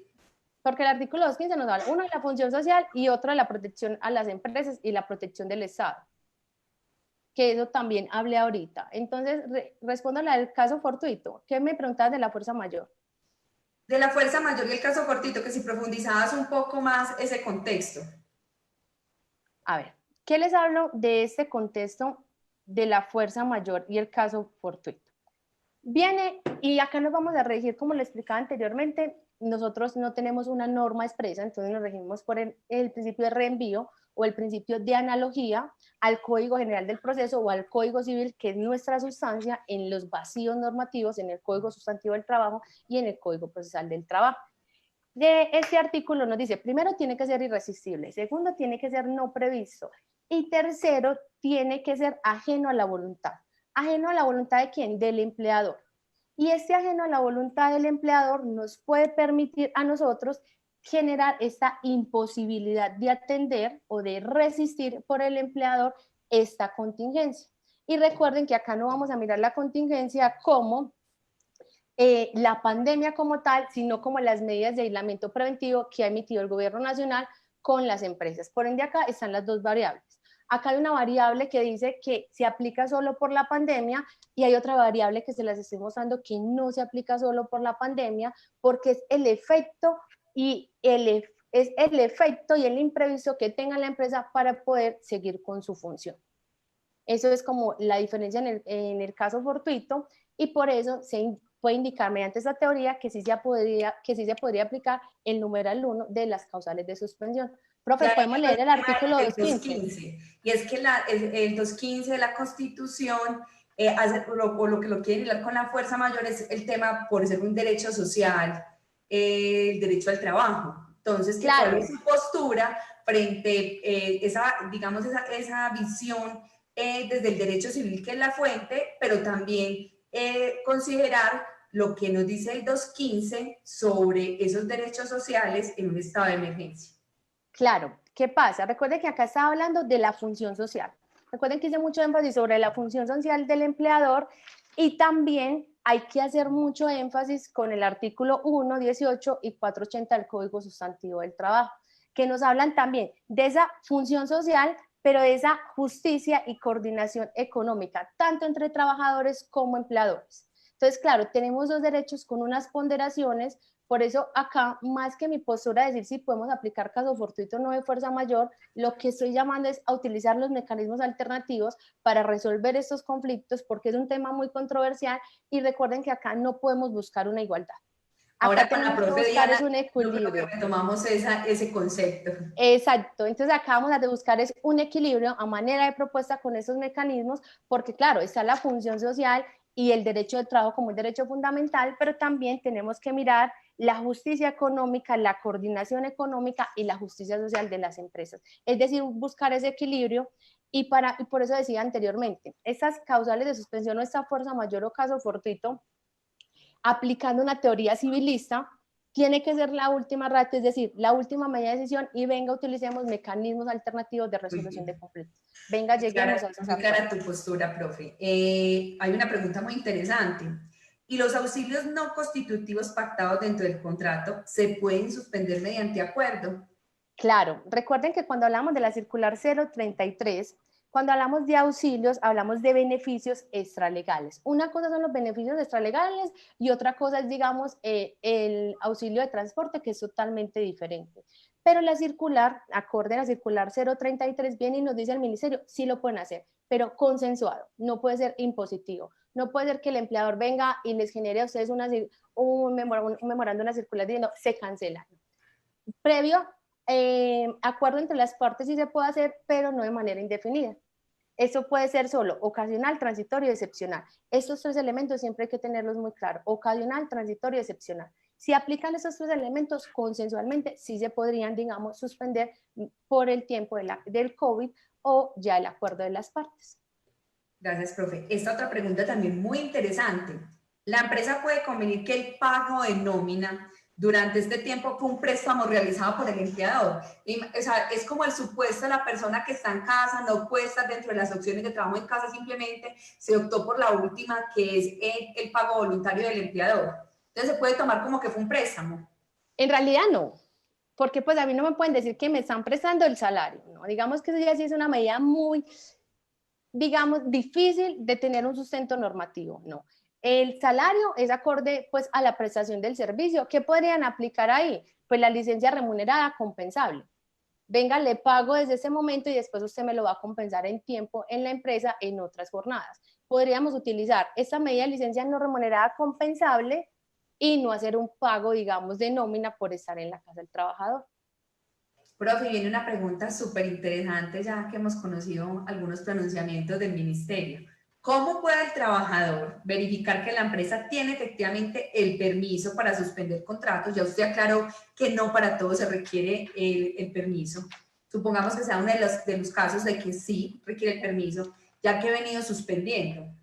Porque el artículo 215 nos habla, uno de la función social y otro de la protección a las empresas y la protección del Estado. Que eso también hablé ahorita. Entonces, respondo al caso fortuito. ¿Qué me preguntabas de la fuerza mayor? De la fuerza mayor y el caso fortuito, que si profundizabas un poco más ese contexto. A ver, ¿qué les hablo de este contexto de la fuerza mayor y el caso fortuito? Viene, y acá nos vamos a regir, como le explicaba anteriormente, nosotros no tenemos una norma expresa, entonces nos regimos por el principio de reenvío o el principio de analogía al Código General del Proceso o al Código Civil, que es nuestra sustancia en los vacíos normativos, en el Código Sustantivo del Trabajo y en el Código Procesal del Trabajo. De este artículo nos dice, primero, tiene que ser irresistible, segundo, tiene que ser no previsto y tercero, tiene que ser ajeno a la voluntad. ¿Ajeno a la voluntad de quién? Del empleador. Y este ajeno a la voluntad del empleador nos puede permitir a nosotros generar esta imposibilidad de atender o de resistir por el empleador esta contingencia. Y recuerden que acá no vamos a mirar la contingencia como la pandemia como tal, sino como las medidas de aislamiento preventivo que ha emitido el gobierno nacional con las empresas. Por ende, acá están las dos variables. Acá hay una variable que dice que se aplica solo por la pandemia y hay otra variable que se las estoy mostrando que no se aplica solo por la pandemia porque es el efecto y el imprevisto que tenga la empresa para poder seguir con su función. Eso es como la diferencia en el caso fortuito y por eso se puede indicar mediante esta teoría que sí se podría aplicar el numeral 1 de las causales de suspensión. Profe, ya podemos leer el artículo 215. Y es que el 215 de la Constitución, por lo que lo quieren hilar con la fuerza mayor, es el tema por ser un derecho social, el derecho al trabajo. Entonces, ¿cuál es su postura frente a esa visión desde el derecho civil, que es la fuente, pero también considerar lo que nos dice el 215 sobre esos derechos sociales en un estado de emergencia? Claro, ¿qué pasa? Recuerde que acá estaba hablando de la función social. Recuerden que hice mucho énfasis sobre la función social del empleador y también hay que hacer mucho énfasis con el artículo 1, 18 y 480 del Código Sustantivo del Trabajo, que nos hablan también de esa función social, pero de esa justicia y coordinación económica, tanto entre trabajadores como empleadores. Entonces, claro, tenemos dos derechos con unas ponderaciones. Por eso acá, más que mi postura de decir si podemos aplicar caso fortuito o no de fuerza mayor, lo que estoy llamando es a utilizar los mecanismos alternativos para resolver estos conflictos, porque es un tema muy controversial y recuerden que acá no podemos buscar una igualdad. Ahora Acá con la tenemos que profe buscar Diana, es un yo creo que equilibrio. retomamos ese concepto. Exacto, entonces acá vamos a buscar es un equilibrio a manera de propuesta con esos mecanismos, porque claro, está la función social y el derecho del trabajo como un derecho fundamental, pero también tenemos que mirar la justicia económica, la coordinación económica y la justicia social de las empresas. Es decir, buscar ese equilibrio y por eso decía anteriormente, estas causales de suspensión o esta fuerza mayor o caso fortuito, aplicando una teoría civilista, tiene que ser la última ratio, es decir, la última medida de decisión y venga, utilicemos mecanismos alternativos de resolución de conflictos. Venga, lleguemos a esos Muy clara acuerdos. tu postura, profe. Hay una pregunta muy interesante. ¿Y los auxilios no constitutivos pactados dentro del contrato se pueden suspender mediante acuerdo? Claro, recuerden que cuando hablamos de la circular 033, cuando hablamos de auxilios, hablamos de beneficios extralegales. Una cosa son los beneficios extralegales y otra cosa es, digamos, el auxilio de transporte, que es totalmente diferente. Pero la circular, acorde a la circular 033, viene y nos dice el ministerio, sí lo pueden hacer, pero consensuado, no puede ser impositivo. No puede ser que el empleador venga y les genere a ustedes un memorando, una circular diciendo, se cancela. Previo acuerdo entre las partes sí se puede hacer, pero no de manera indefinida. Eso puede ser solo ocasional, transitorio y excepcional. Estos tres elementos siempre hay que tenerlos muy claros. Ocasional, transitorio y excepcional. Si aplican esos tres elementos consensualmente, sí se podrían, digamos, suspender por el tiempo del COVID o ya el acuerdo de las partes. Gracias, profe. Esta otra pregunta también muy interesante. ¿La empresa puede convenir que el pago de nómina durante este tiempo fue un préstamo realizado por el empleador? O sea, es como el supuesto de la persona que está en casa, no puede estar dentro de las opciones de trabajo en casa, simplemente se optó por la última, que es el pago voluntario del empleador. Entonces se puede tomar como que fue un préstamo. En realidad no, porque pues a mí no me pueden decir que me están prestando el salario, ¿no? Digamos que eso ya sí es una medida muy, digamos, difícil de tener un sustento normativo, no. El salario es acorde pues a la prestación del servicio. ¿Qué podrían aplicar ahí? Pues la licencia remunerada compensable. Venga, le pago desde ese momento y después usted me lo va a compensar en tiempo en la empresa en otras jornadas. Podríamos utilizar esta medida de licencia no remunerada compensable y no hacer un pago, digamos, de nómina por estar en la casa del trabajador. Profe, viene una pregunta súper interesante ya que hemos conocido algunos pronunciamientos del ministerio. ¿Cómo puede el trabajador verificar que la empresa tiene efectivamente el permiso para suspender contratos? Ya usted aclaró que no para todo se requiere el permiso. Supongamos que sea uno de los casos de que sí requiere el permiso, ya que he venido suspendiendo.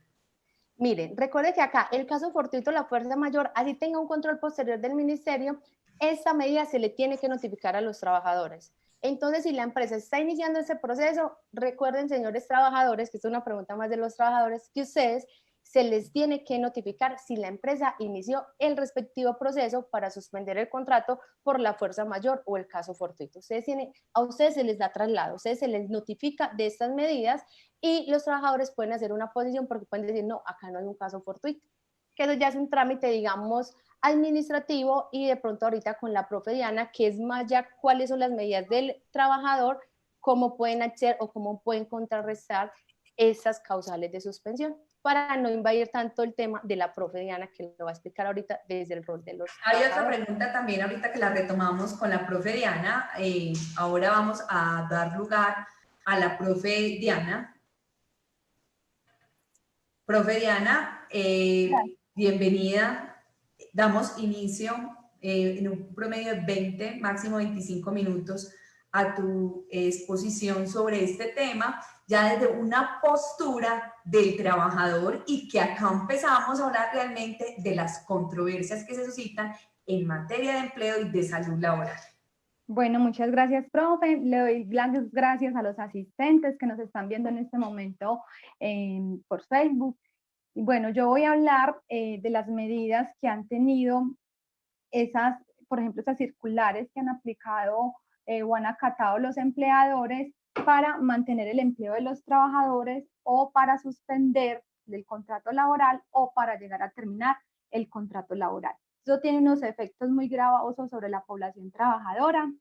Miren, recuerde que acá el caso fortuito, la fuerza mayor, así tenga un control posterior del ministerio, esta medida se le tiene que notificar a los trabajadores. Entonces, si la empresa está iniciando ese proceso, recuerden, señores trabajadores, que es una pregunta más de los trabajadores, que ustedes se les tiene que notificar si la empresa inició el respectivo proceso para suspender el contrato por la fuerza mayor o el caso fortuito. A ustedes se les da traslado, a ustedes se les notifica de estas medidas y los trabajadores pueden hacer una posición porque pueden decir, no, acá no hay un caso fortuito, que eso ya es un trámite, digamos, administrativo y de pronto ahorita con la profe Diana, que es más ya cuáles son las medidas del trabajador, cómo pueden hacer o cómo pueden contrarrestar esas causales de suspensión, para no invadir tanto el tema de la profe Diana, que lo va a explicar ahorita desde el rol de los Hay otra trabajadores. pregunta también ahorita que la retomamos con la profe Diana. Ahora vamos a dar lugar a la profe Diana. Profe Diana, bienvenida. Damos inicio en un promedio de 20, máximo 25 minutos a tu exposición sobre este tema, ya desde una postura del trabajador y que acá empezamos a hablar realmente de las controversias que se suscitan en materia de empleo y de salud laboral. Bueno, muchas gracias, profe. Le doy las gracias a los asistentes que nos están viendo en este momento por Facebook. Y bueno, yo voy a hablar de las medidas que han tenido esas, por ejemplo, esas circulares que han aplicado o han acatado los empleadores para mantener el empleo de los trabajadores o para suspender el contrato laboral o para llegar a terminar el contrato laboral. Eso tiene unos efectos muy gravosos sobre la población trabajadora.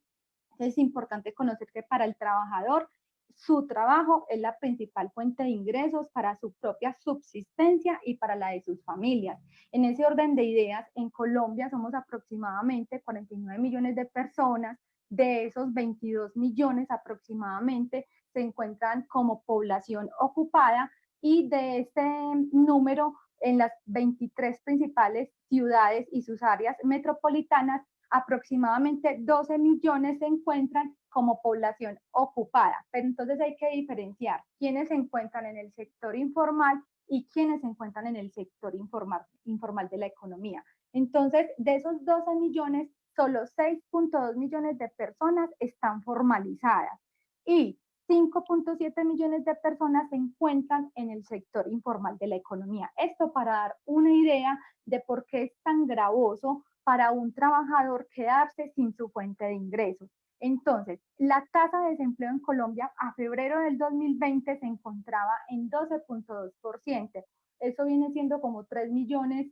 Es importante conocer que para el trabajador su trabajo es la principal fuente de ingresos para su propia subsistencia y para la de sus familias. En ese orden de ideas, en Colombia somos aproximadamente 49 millones de personas. De esos 22 millones aproximadamente se encuentran como población ocupada, y de este número, en las 23 principales ciudades y sus áreas metropolitanas, aproximadamente 12 millones se encuentran como población ocupada. Pero entonces hay que diferenciar quiénes se encuentran en el sector informal y quiénes se encuentran en el sector informal de la economía. Entonces, de esos 12 millones, solo 6.2 millones de personas están formalizadas y 5.7 millones de personas se encuentran en el sector informal de la economía. Esto para dar una idea de por qué es tan gravoso para un trabajador quedarse sin su fuente de ingresos. Entonces, la tasa de desempleo en Colombia a febrero del 2020 se encontraba en 12.2%. Eso viene siendo como 3 millones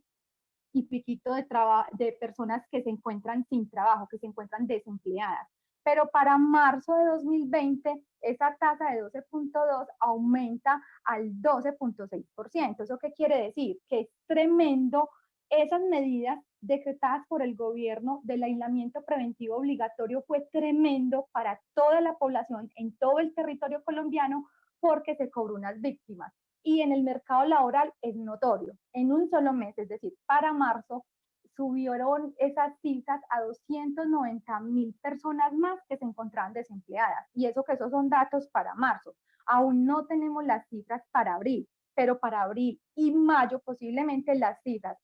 y piquito de personas que se encuentran sin trabajo, que se encuentran desempleadas. Pero para marzo de 2020, esa tasa de 12.2 aumenta al 12.6%. ¿Eso qué quiere decir? Que es tremendo esas medidas decretadas por el gobierno del aislamiento preventivo obligatorio. Fue tremendo para toda la población en todo el territorio colombiano porque se cobró unas víctimas. Y en el mercado laboral es notorio. En un solo mes, es decir, para marzo, subieron esas cifras a 290.000 personas más que se encontraban desempleadas. Y eso que esos son datos para marzo. Aún no tenemos las cifras para abril, pero para abril y mayo posiblemente las cifras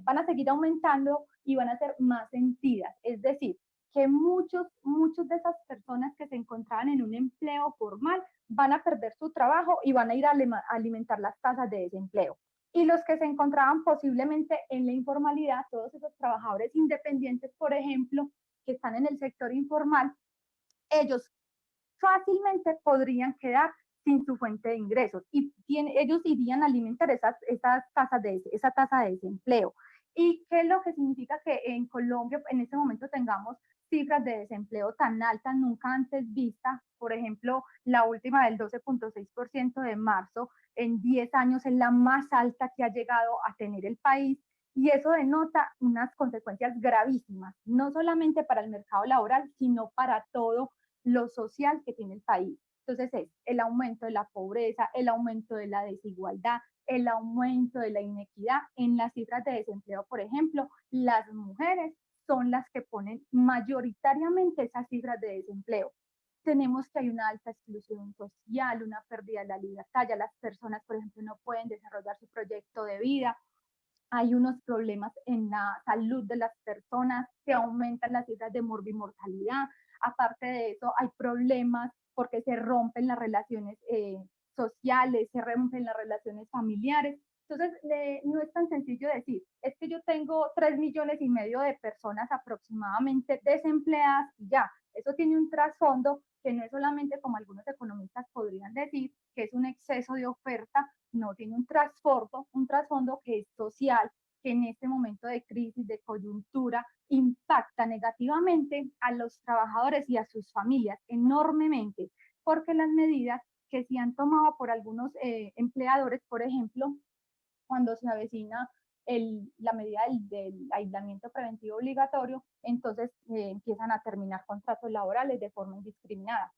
van a seguir aumentando y van a ser más sentidas. Es decir, que muchos de esas personas que se encontraban en un empleo formal van a perder su trabajo y van a ir a alimentar las tasas de desempleo. Y los que se encontraban posiblemente en la informalidad, todos esos trabajadores independientes, por ejemplo, que están en el sector informal, ellos fácilmente podrían quedar sin su fuente de ingresos y ellos irían a alimentar esa tasa de desempleo. ¿Y qué es lo que significa que en Colombia en este momento tengamos cifras de desempleo tan altas, nunca antes vistas? Por ejemplo, la última del 12.6% de marzo en 10 años es la más alta que ha llegado a tener el país, y eso denota unas consecuencias gravísimas, no solamente para el mercado laboral, sino para todo lo social que tiene el país. Entonces es el aumento de la pobreza, el aumento de la desigualdad, el aumento de la inequidad. En las cifras de desempleo, por ejemplo, las mujeres son las que ponen mayoritariamente esas cifras de desempleo. Tenemos que hay una alta exclusión social, una pérdida de la libertad, ya las personas, por ejemplo, no pueden desarrollar su proyecto de vida, hay unos problemas en la salud de las personas, se aumentan las cifras de morbimortalidad. Aparte de eso, hay problemas porque se rompen las relaciones sociales, se rompen las relaciones familiares. Entonces, no es tan sencillo decir, es que yo tengo 3,5 millones de personas aproximadamente desempleadas y ya. Eso tiene un trasfondo que no es solamente como algunos economistas podrían decir, que es un exceso de oferta. No, tiene un trasfondo que es social, que en este momento de crisis, de coyuntura, impacta negativamente a los trabajadores y a sus familias enormemente, porque las medidas que se han tomado por algunos empleadores, por ejemplo, cuando se avecina la medida del aislamiento preventivo obligatorio, entonces empiezan a terminar contratos laborales de forma indiscriminada.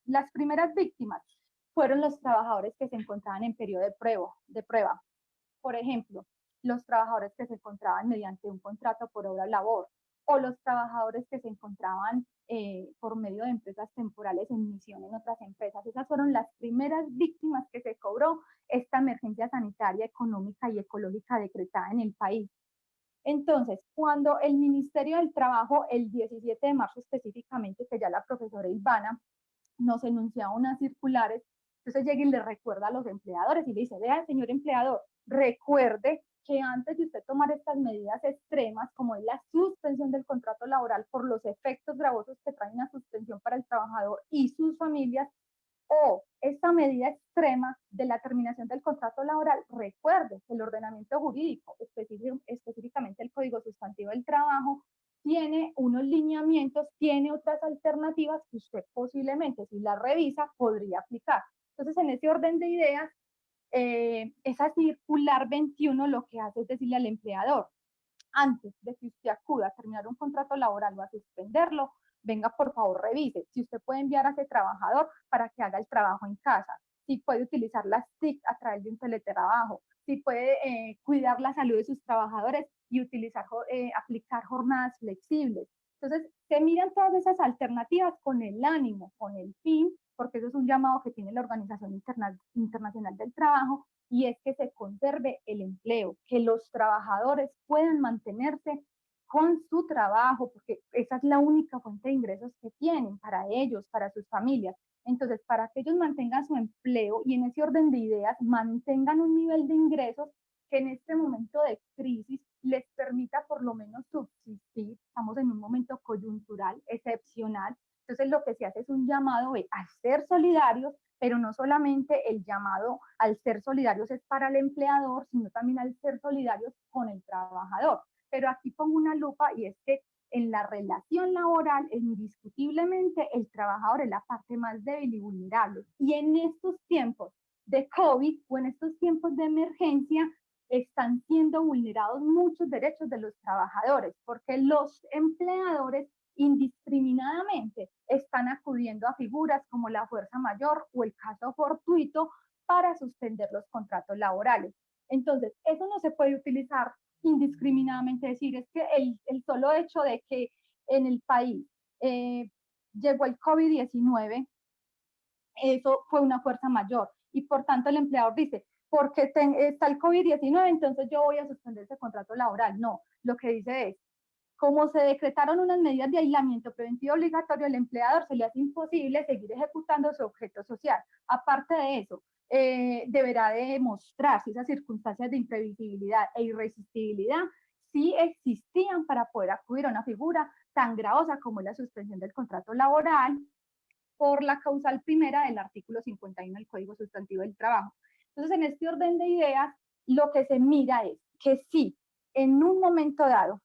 Las primeras víctimas fueron los trabajadores que se encontraban en periodo de prueba. Por ejemplo, los trabajadores que se encontraban mediante un contrato por obra labor, o los trabajadores que se encontraban por medio de empresas temporales en misión en otras empresas. Esas fueron las primeras víctimas que se cobró esta emergencia sanitaria, económica y ecológica decretada en el país. Entonces, cuando el Ministerio del Trabajo, el 17 de marzo específicamente, que ya la profesora Ivana nos enunciaba unas circulares, entonces llega y le recuerda a los empleadores y le dice, vea, señor empleador, recuerde que antes de usted tomar estas medidas extremas, como es la suspensión del contrato laboral por los efectos gravosos que trae una suspensión para el trabajador y sus familias, o esta medida extrema de la terminación del contrato laboral, recuerde que el ordenamiento jurídico, específicamente el Código Sustantivo del Trabajo, tiene unos lineamientos, tiene otras alternativas que usted posiblemente, si la revisa, podría aplicar. Entonces, en ese orden de ideas, esa circular 21 lo que hace es decirle al empleador, antes de que usted acuda a terminar un contrato laboral o a suspenderlo, venga, por favor, revise si usted puede enviar a ese trabajador para que haga el trabajo en casa, si puede utilizar las TIC a través de un teletrabajo, si puede cuidar la salud de sus trabajadores y utilizar, aplicar jornadas flexibles. Entonces, se miran todas esas alternativas con el ánimo, con el fin, porque eso es un llamado que tiene la Organización Internacional del Trabajo, y es que se conserve el empleo, que los trabajadores puedan mantenerse con su trabajo, porque esa es la única fuente de ingresos que tienen para ellos, para sus familias. Entonces, para que ellos mantengan su empleo y en ese orden de ideas mantengan un nivel de ingresos que en este momento de crisis les permita por lo menos subsistir. Estamos en un momento coyuntural, excepcional. Entonces, lo que se hace es un llamado a ser solidarios, pero no solamente el llamado al ser solidarios es para el empleador, sino también al ser solidarios con el trabajador. Pero aquí pongo una lupa y es que en la relación laboral, indiscutiblemente, el trabajador es la parte más débil y vulnerable. Y en estos tiempos de COVID o en estos tiempos de emergencia, están siendo vulnerados muchos derechos de los trabajadores, porque los empleadores indiscriminadamente están acudiendo a figuras como la fuerza mayor o el caso fortuito para suspender los contratos laborales. Entonces, eso no se puede utilizar indiscriminadamente, decir, es que el solo hecho de que en el país llegó el COVID-19, eso fue una fuerza mayor y por tanto el empleador dice, porque está el COVID-19, entonces yo voy a suspender ese contrato laboral. No, lo que dice es, como se decretaron unas medidas de aislamiento preventivo obligatorio, al empleador se le hace imposible seguir ejecutando su objeto social. Aparte de eso, deberá demostrar si esas circunstancias de imprevisibilidad e irresistibilidad sí existían para poder acudir a una figura tan gravosa como la suspensión del contrato laboral por la causal primera del artículo 51 del Código Sustantivo del Trabajo. Entonces, en este orden de ideas, lo que se mira es que si en un momento dado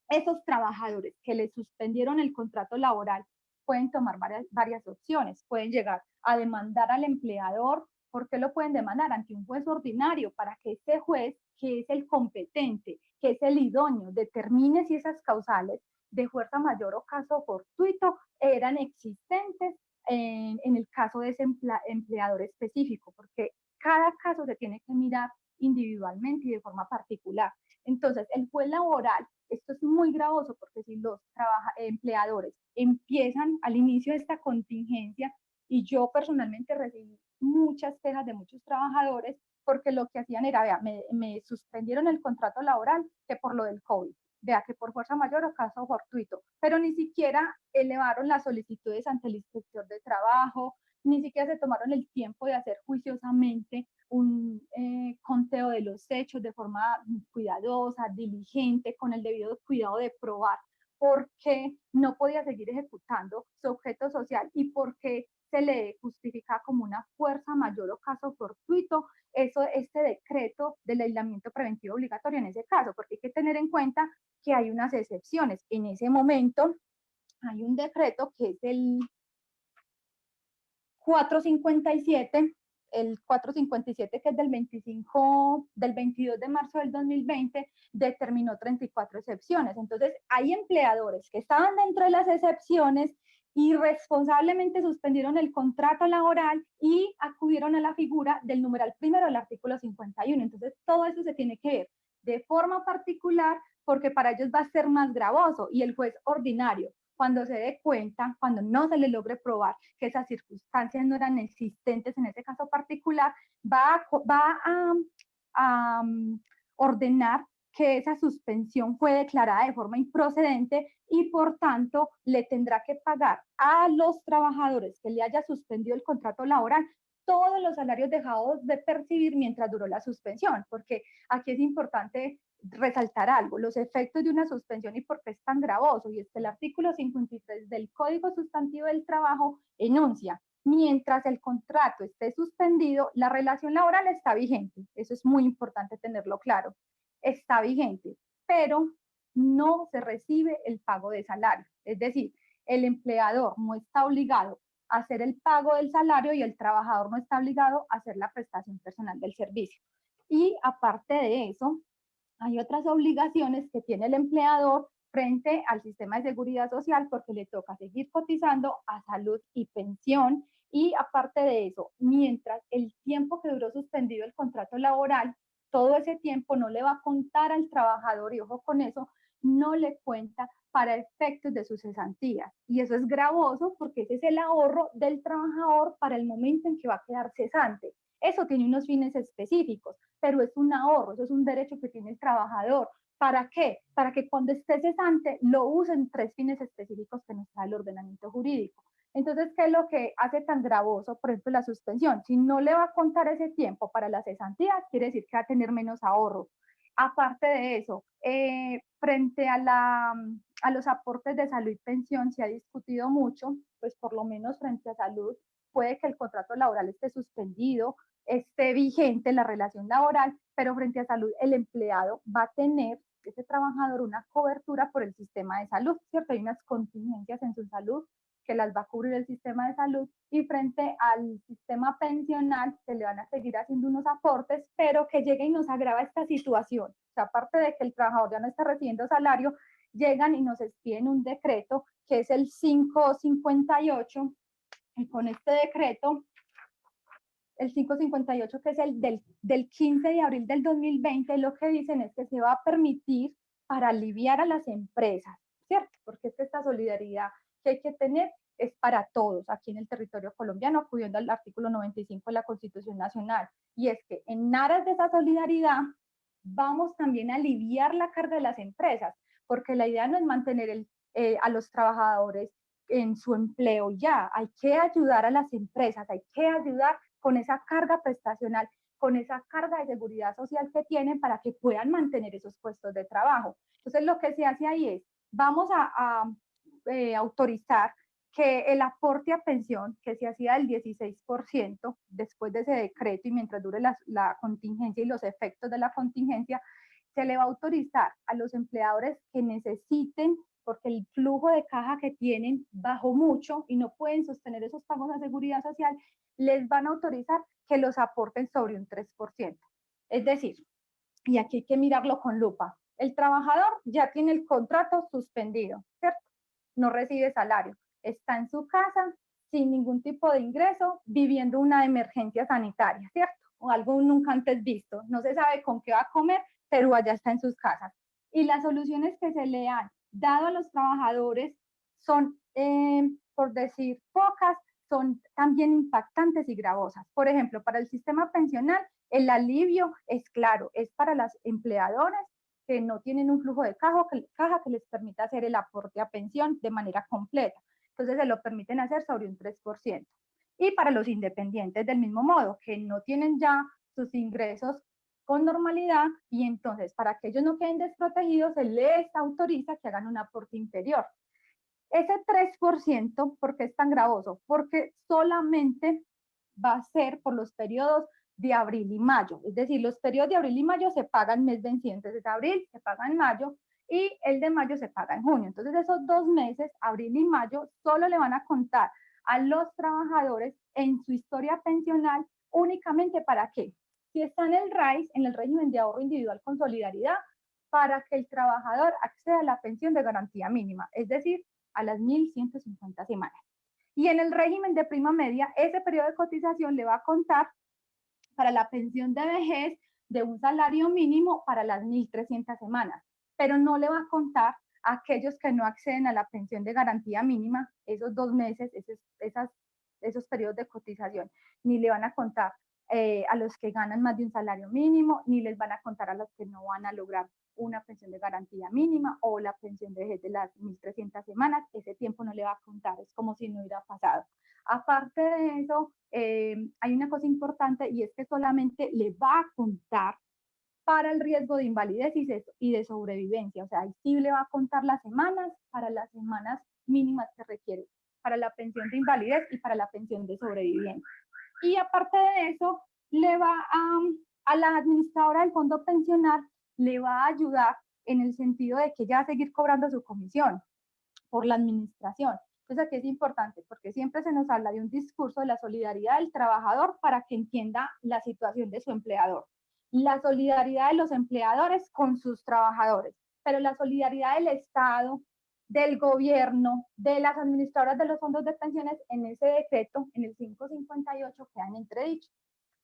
esos trabajadores que les suspendieron el contrato laboral pueden tomar varias opciones, pueden llegar a demandar al empleador. ¿Por qué lo pueden demandar? Ante un juez ordinario, para que ese juez, que es el competente, que es el idóneo, determine si esas causales de fuerza mayor o caso fortuito eran existentes en el caso de ese empleador específico, porque cada caso se tiene que mirar individualmente y de forma particular. Entonces, el juez laboral, esto es muy gravoso porque si los empleadores empiezan al inicio de esta contingencia, y yo personalmente recibí muchas quejas de muchos trabajadores porque lo que hacían era, vea, me suspendieron el contrato laboral que por lo del COVID, vea, que por fuerza mayor o caso fortuito, pero ni siquiera elevaron las solicitudes ante el inspector de trabajo, ni siquiera se tomaron el tiempo de hacer juiciosamente un conteo de los hechos de forma cuidadosa, diligente, con el debido cuidado de probar por qué no podía seguir ejecutando su objeto social y por qué se le justifica como una fuerza mayor o caso fortuito este decreto del aislamiento preventivo obligatorio en ese caso, porque hay que tener en cuenta que hay unas excepciones. En ese momento hay un decreto que es el 457, el 457 que es del 22 de marzo del 2020, determinó 34 excepciones. Entonces, hay empleadores que estaban dentro de las excepciones y responsablemente suspendieron el contrato laboral y acudieron a la figura del numeral primero del artículo 51. Entonces, todo eso se tiene que ver de forma particular porque para ellos va a ser más gravoso y el juez ordinario, cuando se dé cuenta, cuando no se le logre probar que esas circunstancias no eran existentes en ese caso particular, va a ordenar que esa suspensión fue declarada de forma improcedente y por tanto le tendrá que pagar a los trabajadores que le haya suspendido el contrato laboral todos los salarios dejados de percibir mientras duró la suspensión, porque aquí es importante resaltar algo, los efectos de una suspensión y por qué es tan gravoso, y es que el artículo 53 del Código Sustantivo del Trabajo enuncia: mientras el contrato esté suspendido, la relación laboral está vigente. Eso es muy importante tenerlo claro. Está vigente, pero no se recibe el pago de salario. Es decir, el empleador no está obligado a hacer el pago del salario y el trabajador no está obligado a hacer la prestación personal del servicio. Y aparte de eso, hay otras obligaciones que tiene el empleador frente al sistema de seguridad social, porque le toca seguir cotizando a salud y pensión. Y aparte de eso, mientras el tiempo que duró suspendido el contrato laboral, todo ese tiempo no le va a contar al trabajador, y ojo con eso, no le cuenta para efectos de sus cesantías. Y eso es gravoso porque ese es el ahorro del trabajador para el momento en que va a quedar cesante. Eso tiene unos fines específicos, pero es un ahorro, eso es un derecho que tiene el trabajador. ¿Para qué? Para que cuando esté cesante lo usen 3 fines específicos que nos da el ordenamiento jurídico. Entonces, ¿qué es lo que hace tan gravoso, por ejemplo, la suspensión? Si no le va a contar ese tiempo para la cesantía, quiere decir que va a tener menos ahorro. Aparte de eso, frente a los aportes de salud y pensión, se ha discutido mucho, pues por lo menos frente a salud, puede que el contrato laboral esté suspendido, esté vigente la relación laboral, pero frente a salud el empleado va a tener, ese trabajador, una cobertura por el sistema de salud, ¿cierto? Hay unas contingencias en su salud que las va a cubrir el sistema de salud, y frente al sistema pensional se le van a seguir haciendo unos aportes, pero que llegue y nos agrava esta situación. O sea, aparte de que el trabajador ya no está recibiendo salario, llegan y nos expiden un decreto que es el 558, y con este decreto, el 558, que es el del 15 de abril del 2020, lo que dicen es que se va a permitir para aliviar a las empresas, ¿cierto? Porque es que esta solidaridad que hay que tener es para todos aquí en el territorio colombiano, acudiendo al artículo 95 de la Constitución Nacional. Y es que en aras de esa solidaridad vamos también a aliviar la carga de las empresas, porque la idea no es mantener a los trabajadores en su empleo ya, hay que ayudar a las empresas, hay que ayudar con esa carga prestacional, con esa carga de seguridad social que tienen para que puedan mantener esos puestos de trabajo. Entonces, lo que se hace ahí es, vamos a autorizar que el aporte a pensión, que se hacía del 16% después de ese decreto y mientras dure la contingencia y los efectos de la contingencia, se le va a autorizar a los empleadores que necesiten, porque el flujo de caja que tienen bajó mucho y no pueden sostener esos pagos a seguridad social, les van a autorizar que los aporten sobre un 3%. Es decir, y aquí hay que mirarlo con lupa, el trabajador ya tiene el contrato suspendido, ¿cierto? No recibe salario, está en su casa sin ningún tipo de ingreso, viviendo una emergencia sanitaria, ¿cierto? O algo nunca antes visto, no se sabe con qué va a comer, pero allá está en sus casas. Y las soluciones que se le han dado a los trabajadores son, por decir pocas, son también impactantes y gravosas. Por ejemplo, para el sistema pensional, el alivio es claro, es para las empleadoras que no tienen un flujo de caja que les permita hacer el aporte a pensión de manera completa. Entonces se lo permiten hacer sobre un 3%. Y para los independientes del mismo modo, que no tienen ya sus ingresos con normalidad, y entonces para que ellos no queden desprotegidos se les autoriza que hagan un aporte inferior. Ese 3%, ¿por qué es tan gravoso? Porque solamente va a ser por los periodos de abril y mayo. Es decir, los periodos de abril y mayo se pagan mes venciente. Entonces, abril se paga en mayo y el de mayo se paga en junio. Entonces, esos 2 meses, abril y mayo, solo le van a contar a los trabajadores en su historia pensional únicamente para qué. Si está en el RAIS, en el régimen de ahorro individual con solidaridad, para que el trabajador acceda a la pensión de garantía mínima, es decir, a las 1.150 semanas. Y en el régimen de prima media, ese periodo de cotización le va a contar para la pensión de vejez de un salario mínimo para las 1.300 semanas, pero no le va a contar a aquellos que no acceden a la pensión de garantía mínima, esos 2 meses, esos periodos de cotización, ni le van a contar a los que ganan más de un salario mínimo, ni les van a contar a los que no van a lograr una pensión de garantía mínima o la pensión de vejez de las 1.300 semanas, ese tiempo no le va a contar, es como si no hubiera pasado. Aparte de eso, hay una cosa importante y es que solamente le va a contar para el riesgo de invalidez y de sobrevivencia. O sea, ahí sí le va a contar las semanas para las semanas mínimas que requiere, para la pensión de invalidez y para la pensión de sobrevivencia. Y aparte de eso, le va a la administradora del fondo pensional, le va a ayudar en el sentido de que ya va a seguir cobrando su comisión por la administración. Entonces aquí es importante porque siempre se nos habla de un discurso de la solidaridad del trabajador para que entienda la situación de su empleador. La solidaridad de los empleadores con sus trabajadores, pero la solidaridad del Estado, del gobierno, de las administradoras de los fondos de pensiones en ese decreto, en el 558, quedan entredichos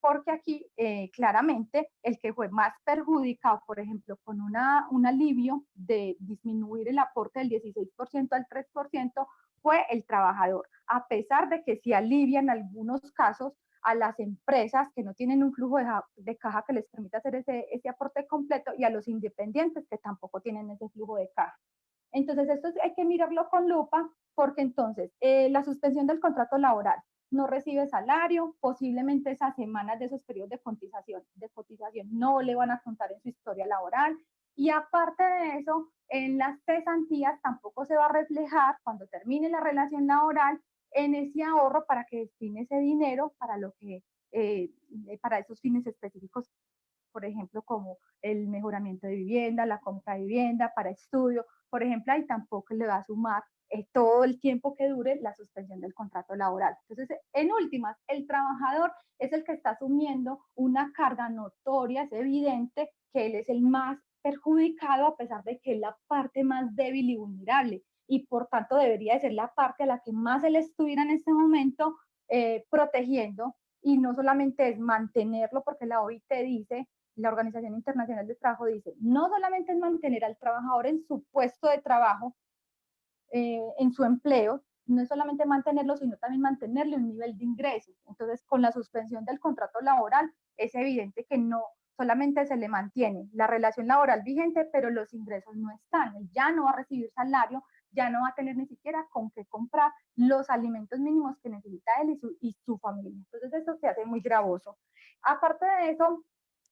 porque aquí claramente el que fue más perjudicado, por ejemplo, con un alivio de disminuir el aporte del 16% al 3%, fue el trabajador, a pesar de que se alivia en algunos casos a las empresas que no tienen un flujo de caja que les permita hacer ese aporte completo y a los independientes que tampoco tienen ese flujo de caja. Entonces, esto hay que mirarlo con lupa porque entonces la suspensión del contrato laboral, no recibe salario, posiblemente esas semanas de esos periodos de cotización no le van a contar en su historia laboral. Y aparte de eso, en las cesantías tampoco se va a reflejar cuando termine la relación laboral en ese ahorro para que destine ese dinero para para esos fines específicos, por ejemplo, como el mejoramiento de vivienda, la compra de vivienda, para estudio, por ejemplo, ahí tampoco le va a sumar todo el tiempo que dure la suspensión del contrato laboral. Entonces, en últimas, el trabajador es el que está asumiendo una carga notoria, es evidente que él es el más perjudicado a pesar de que es la parte más débil y vulnerable y por tanto debería de ser la parte a la que más él estuviera en este momento protegiendo y no solamente es mantenerlo porque la OIT dice, la Organización Internacional del Trabajo dice, no solamente es mantener al trabajador en su puesto de trabajo, en su empleo, no es solamente mantenerlo, sino también mantenerle un nivel de ingresos. Entonces, con la suspensión del contrato laboral, es evidente que no solamente se le mantiene la relación laboral vigente, pero los ingresos no están. Él ya no va a recibir salario, ya no va a tener ni siquiera con qué comprar los alimentos mínimos que necesita él y su familia. Entonces, eso se hace muy gravoso. Aparte de eso,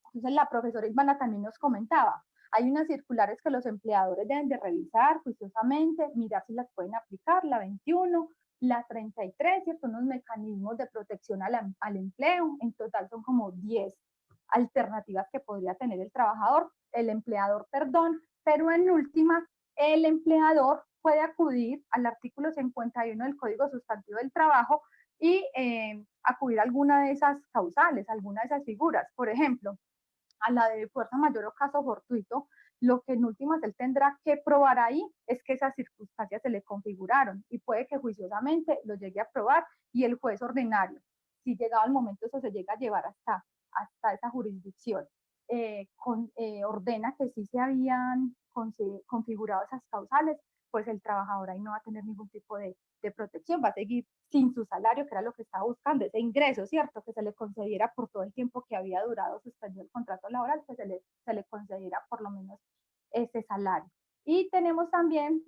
entonces la profesora Ivana también nos comentaba, hay unas circulares que los empleadores deben de revisar juiciosamente, mirar si las pueden aplicar, la 21, la 33, ¿cierto? Unos mecanismos de protección al empleo, en total son como 10 alternativas que podría tener el empleador, perdón, pero en últimas, el empleador puede acudir al artículo 51 del Código Sustantivo del Trabajo y acudir a alguna de esas causales, alguna de esas figuras. Por ejemplo, a la de fuerza mayor o caso fortuito, lo que en últimas él tendrá que probar ahí es que esas circunstancias se le configuraron y puede que juiciosamente lo llegue a probar y el juez ordinario, si llegado el momento eso se llega a llevar hasta esa jurisdicción, ordena que sí se habían configurado esas causales, pues el trabajador ahí no va a tener ningún tipo de protección, va a seguir sin su salario, que era lo que estaba buscando, ese ingreso, ¿cierto? Que se le concediera por todo el tiempo que había durado suspendido el contrato laboral, pues se le concediera por lo menos ese salario. Y tenemos también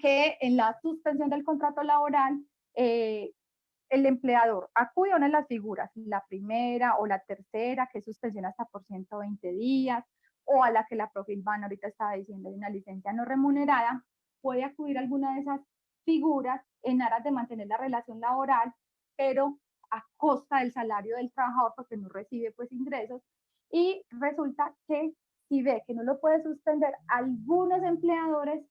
que en la suspensión del contrato laboral, el empleador acude a una de las figuras, la primera o la tercera, que es suspensión hasta por 120 días, o a la que la profe Ivana ahorita estaba diciendo de una licencia no remunerada, puede acudir a alguna de esas figuras en aras de mantener la relación laboral, pero a costa del salario del trabajador porque no recibe pues ingresos y resulta que si ve que no lo puede suspender, algunos empleadores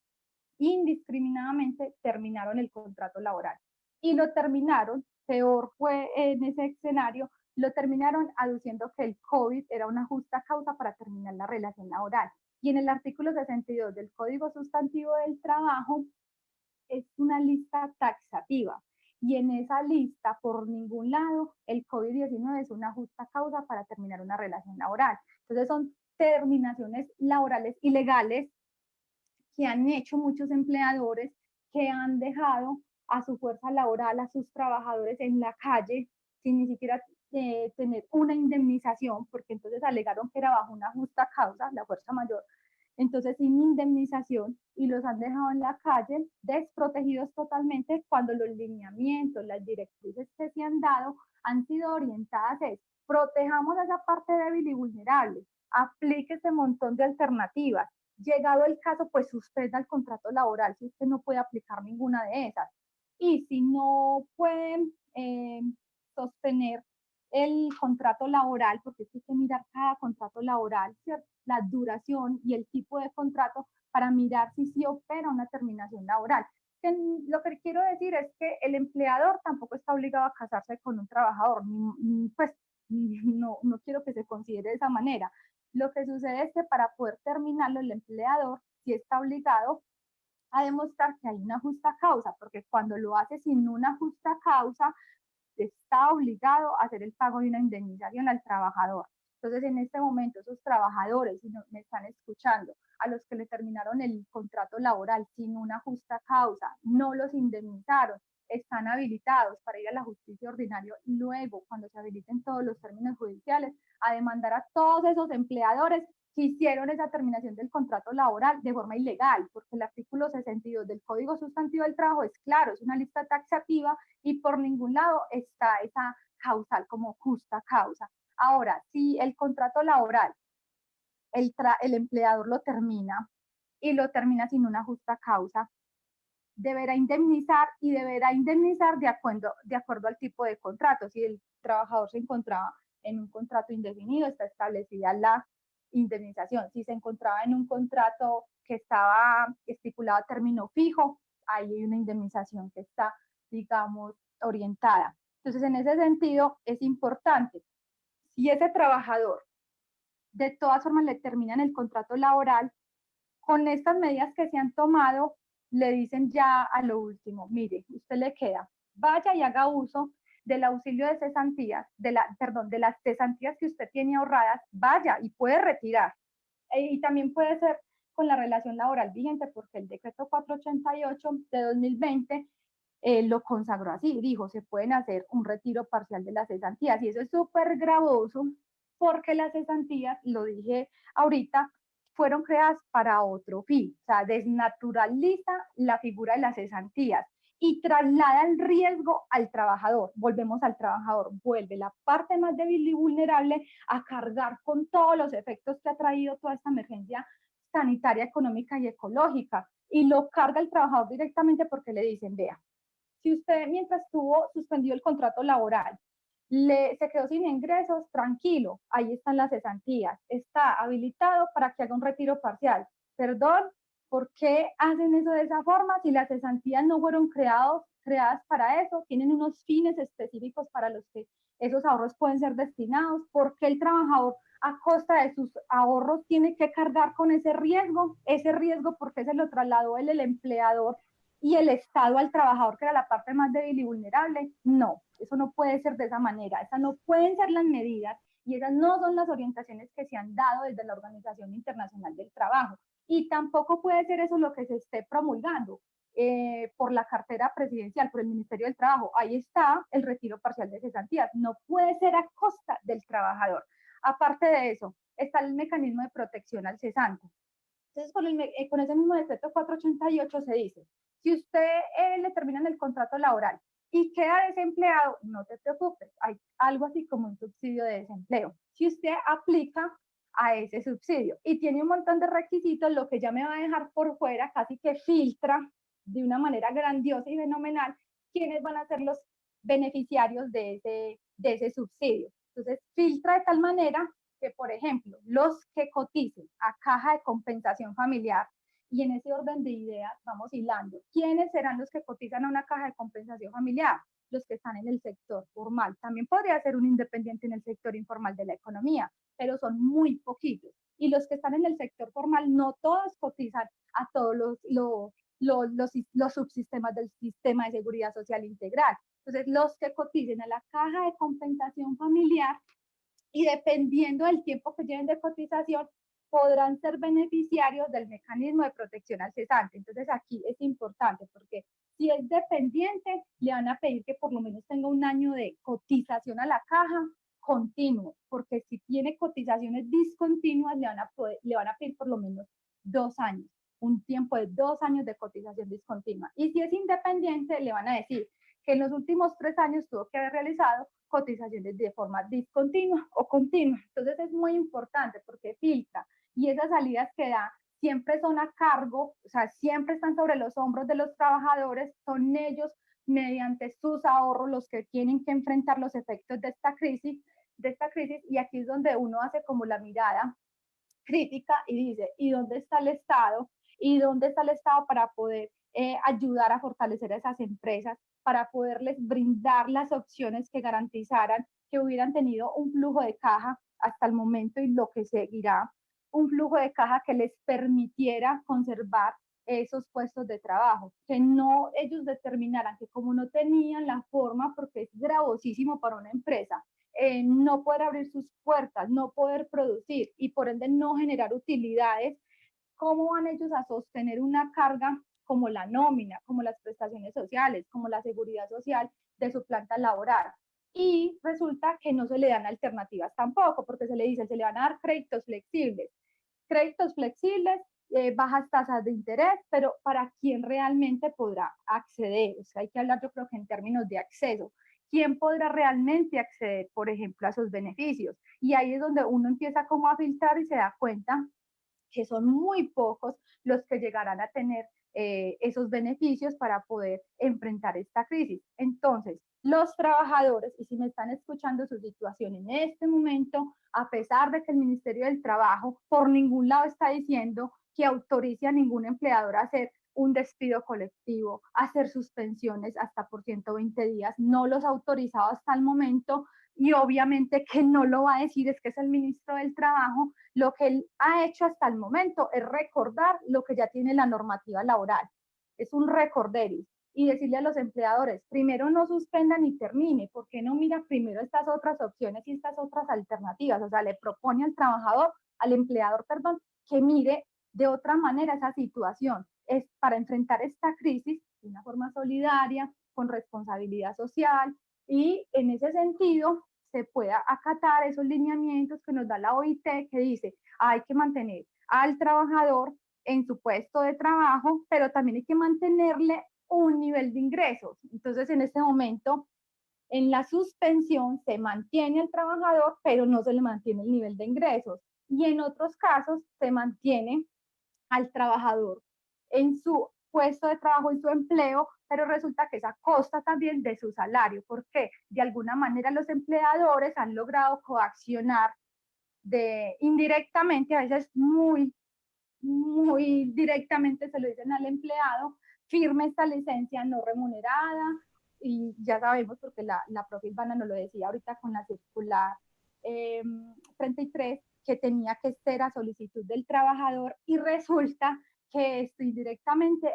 indiscriminadamente terminaron el contrato laboral y lo terminaron, peor fue en ese escenario, lo terminaron aduciendo que el COVID era una justa causa para terminar la relación laboral. Y en el artículo 62 del Código Sustantivo del Trabajo es una lista taxativa. Y en esa lista, por ningún lado, el COVID-19 es una justa causa para terminar una relación laboral. Entonces son terminaciones laborales ilegales que han hecho muchos empleadores que han dejado a su fuerza laboral, a sus trabajadores en la calle, sin ni siquiera tener una indemnización, porque entonces alegaron que era bajo una justa causa, la fuerza mayor entonces sin indemnización, y los han dejado en la calle desprotegidos totalmente cuando los lineamientos, las directrices que se han dado han sido orientadas a protejamos a esa parte débil y vulnerable, aplique ese montón de alternativas. Llegado el caso, pues suspenda el contrato laboral si usted no puede aplicar ninguna de esas. Y si no pueden sostener el contrato laboral, porque hay que mirar cada contrato laboral, ¿cierto? La duración y el tipo de contrato para mirar si sí opera una terminación laboral. Lo que quiero decir es que el empleador tampoco está obligado a casarse con un trabajador, pues no quiero que se considere de esa manera. Lo que sucede es que para poder terminarlo, el empleador sí está obligado a demostrar que hay una justa causa, porque cuando lo hace sin una justa causa, está obligado a hacer el pago de una indemnización al trabajador. Entonces, en este momento, esos trabajadores, si no, me están escuchando, a los que le terminaron el contrato laboral sin una justa causa, no los indemnizaron, están habilitados para ir a la justicia ordinaria luego, cuando se habiliten todos los términos judiciales, a demandar a todos esos empleadores que hicieron esa terminación del contrato laboral de forma ilegal, porque el artículo 62 del Código Sustantivo del Trabajo es claro, es una lista taxativa y por ningún lado está esa causal como justa causa. Ahora, si el contrato laboral, el empleador lo termina y lo termina sin una justa causa, deberá indemnizar y deberá indemnizar de acuerdo al tipo de contrato. Si el trabajador se encontraba en un contrato indefinido, está establecida la indemnización. Si se encontraba en un contrato que estaba estipulado a término fijo, ahí hay una indemnización que está, digamos, orientada. Entonces, en ese sentido, es importante, si ese trabajador de todas formas le terminan el contrato laboral, con estas medidas que se han tomado, le dicen ya a lo último, mire, usted le queda, vaya y haga uso del auxilio de cesantías, de las cesantías que usted tiene ahorradas, vaya y puede retirar. Y también puede ser con la relación laboral vigente, porque el decreto 488 de 2020 lo consagró así, dijo, se pueden hacer un retiro parcial de las cesantías, y eso es súper gravoso, porque las cesantías, lo dije ahorita, fueron creadas para otro fin, o sea, desnaturaliza la figura de las cesantías y traslada el riesgo al trabajador. Volvemos al trabajador, vuelve la parte más débil y vulnerable a cargar con todos los efectos que ha traído toda esta emergencia sanitaria, económica y ecológica, y lo carga el trabajador directamente porque le dicen, vea, si usted mientras tuvo suspendido el contrato laboral, se quedó sin ingresos, tranquilo, ahí están las cesantías, está habilitado para que haga un retiro parcial. Perdón, ¿por qué hacen eso de esa forma? Si las cesantías no fueron creadas para eso, tienen unos fines específicos para los que esos ahorros pueden ser destinados. ¿Por qué el trabajador a costa de sus ahorros tiene que cargar con ese riesgo? Ese riesgo, ¿por qué se lo trasladó el empleador y el Estado al trabajador, que era la parte más débil y vulnerable? No, eso no puede ser de esa manera, esas no pueden ser las medidas y esas no son las orientaciones que se han dado desde la Organización Internacional del Trabajo. Y tampoco puede ser eso lo que se esté promulgando por la cartera presidencial, por el Ministerio del Trabajo. Ahí está el retiro parcial de cesantías, no puede ser a costa del trabajador. Aparte de eso, está el mecanismo de protección al cesante. Entonces, con ese mismo decreto 488 se dice, si usted le termina el contrato laboral y queda desempleado, no te preocupes, hay algo así como un subsidio de desempleo. Si usted aplica a ese subsidio y tiene un montón de requisitos, lo que ya me va a dejar por fuera, casi que filtra de una manera grandiosa y fenomenal quiénes van a ser los beneficiarios de ese subsidio. Entonces, filtra de tal manera que, por ejemplo, los que coticen a caja de compensación familiar, y en ese orden de ideas vamos hilando, ¿quiénes serán los que cotizan a una caja de compensación familiar? Los que están en el sector formal. También podría ser un independiente en el sector informal de la economía, pero son muy poquitos. Y los que están en el sector formal, no todos cotizan a todos los subsistemas del sistema de seguridad social integral. Entonces, los que coticen a la caja de compensación familiar, y dependiendo del tiempo que lleven de cotización, podrán ser beneficiarios del mecanismo de protección al cesante. Entonces, aquí es importante porque si es dependiente, le van a pedir que por lo menos tenga un año de cotización a la caja continuo, porque si tiene cotizaciones discontinuas, le van a pedir por lo menos 2 años, un tiempo de 2 años de cotización discontinua. Y si es independiente, le van a decir que en los últimos 3 años tuvo que haber realizado cotizaciones de forma discontinua o continua. Entonces es muy importante porque filtra, y esas salidas que da siempre son a cargo, o sea, siempre están sobre los hombros de los trabajadores, son ellos mediante sus ahorros los que tienen que enfrentar los efectos de esta crisis, y aquí es donde uno hace como la mirada crítica y dice, ¿y dónde está el Estado? ¿Y dónde está el Estado para poder ayudar a fortalecer a esas empresas, para poderles brindar las opciones que garantizaran que hubieran tenido un flujo de caja hasta el momento y lo que seguirá, un flujo de caja que les permitiera conservar esos puestos de trabajo, que no ellos determinaran que como no tenían la forma, porque es gravosísimo para una empresa, no poder abrir sus puertas, no poder producir y por ende no generar utilidades, ¿cómo van ellos a sostener una carga como la nómina, como las prestaciones sociales, como la seguridad social de su planta laboral? Y resulta que no se le dan alternativas tampoco, porque se le dice, se le van a dar créditos flexibles, bajas tasas de interés, pero para quién realmente podrá acceder. O sea, hay que hablar, yo creo que en términos de acceso. ¿Quién podrá realmente acceder, por ejemplo, a esos beneficios? Y ahí es donde uno empieza como a filtrar y se da cuenta que son muy pocos los que llegarán a tener esos beneficios para poder enfrentar esta crisis. Entonces, los trabajadores, y si me están escuchando su situación en este momento, a pesar de que el Ministerio del Trabajo por ningún lado está diciendo que autorice a ningún empleador a hacer un despido colectivo, hacer suspensiones hasta por 120 días, no los ha autorizado hasta el momento, y obviamente que no lo va a decir, es que es el ministro del Trabajo. Lo que él ha hecho hasta el momento es recordar lo que ya tiene la normativa laboral. Es un recorderis. Y decirle a los empleadores, primero no suspenda ni termine, ¿por qué no mira primero estas otras opciones y estas otras alternativas? O sea, le propone al empleador, que mire de otra manera esa situación. Es para enfrentar esta crisis de una forma solidaria, con responsabilidad social, y en ese sentido se pueda acatar esos lineamientos que nos da la OIT, que dice, hay que mantener al trabajador en su puesto de trabajo, pero también hay que mantenerle un nivel de ingresos. Entonces, en este momento, en la suspensión se mantiene al trabajador, pero no se le mantiene el nivel de ingresos. Y en otros casos se mantiene al trabajador en su puesto de trabajo, en su empleo, pero resulta que es a costa también de su salario, porque de alguna manera los empleadores han logrado coaccionar indirectamente, a veces muy directamente se lo dicen al empleado, firme esta licencia no remunerada, y ya sabemos, porque la profe Ivana nos lo decía ahorita con la circular 33, que tenía que ser a solicitud del trabajador, y resulta que esto indirectamente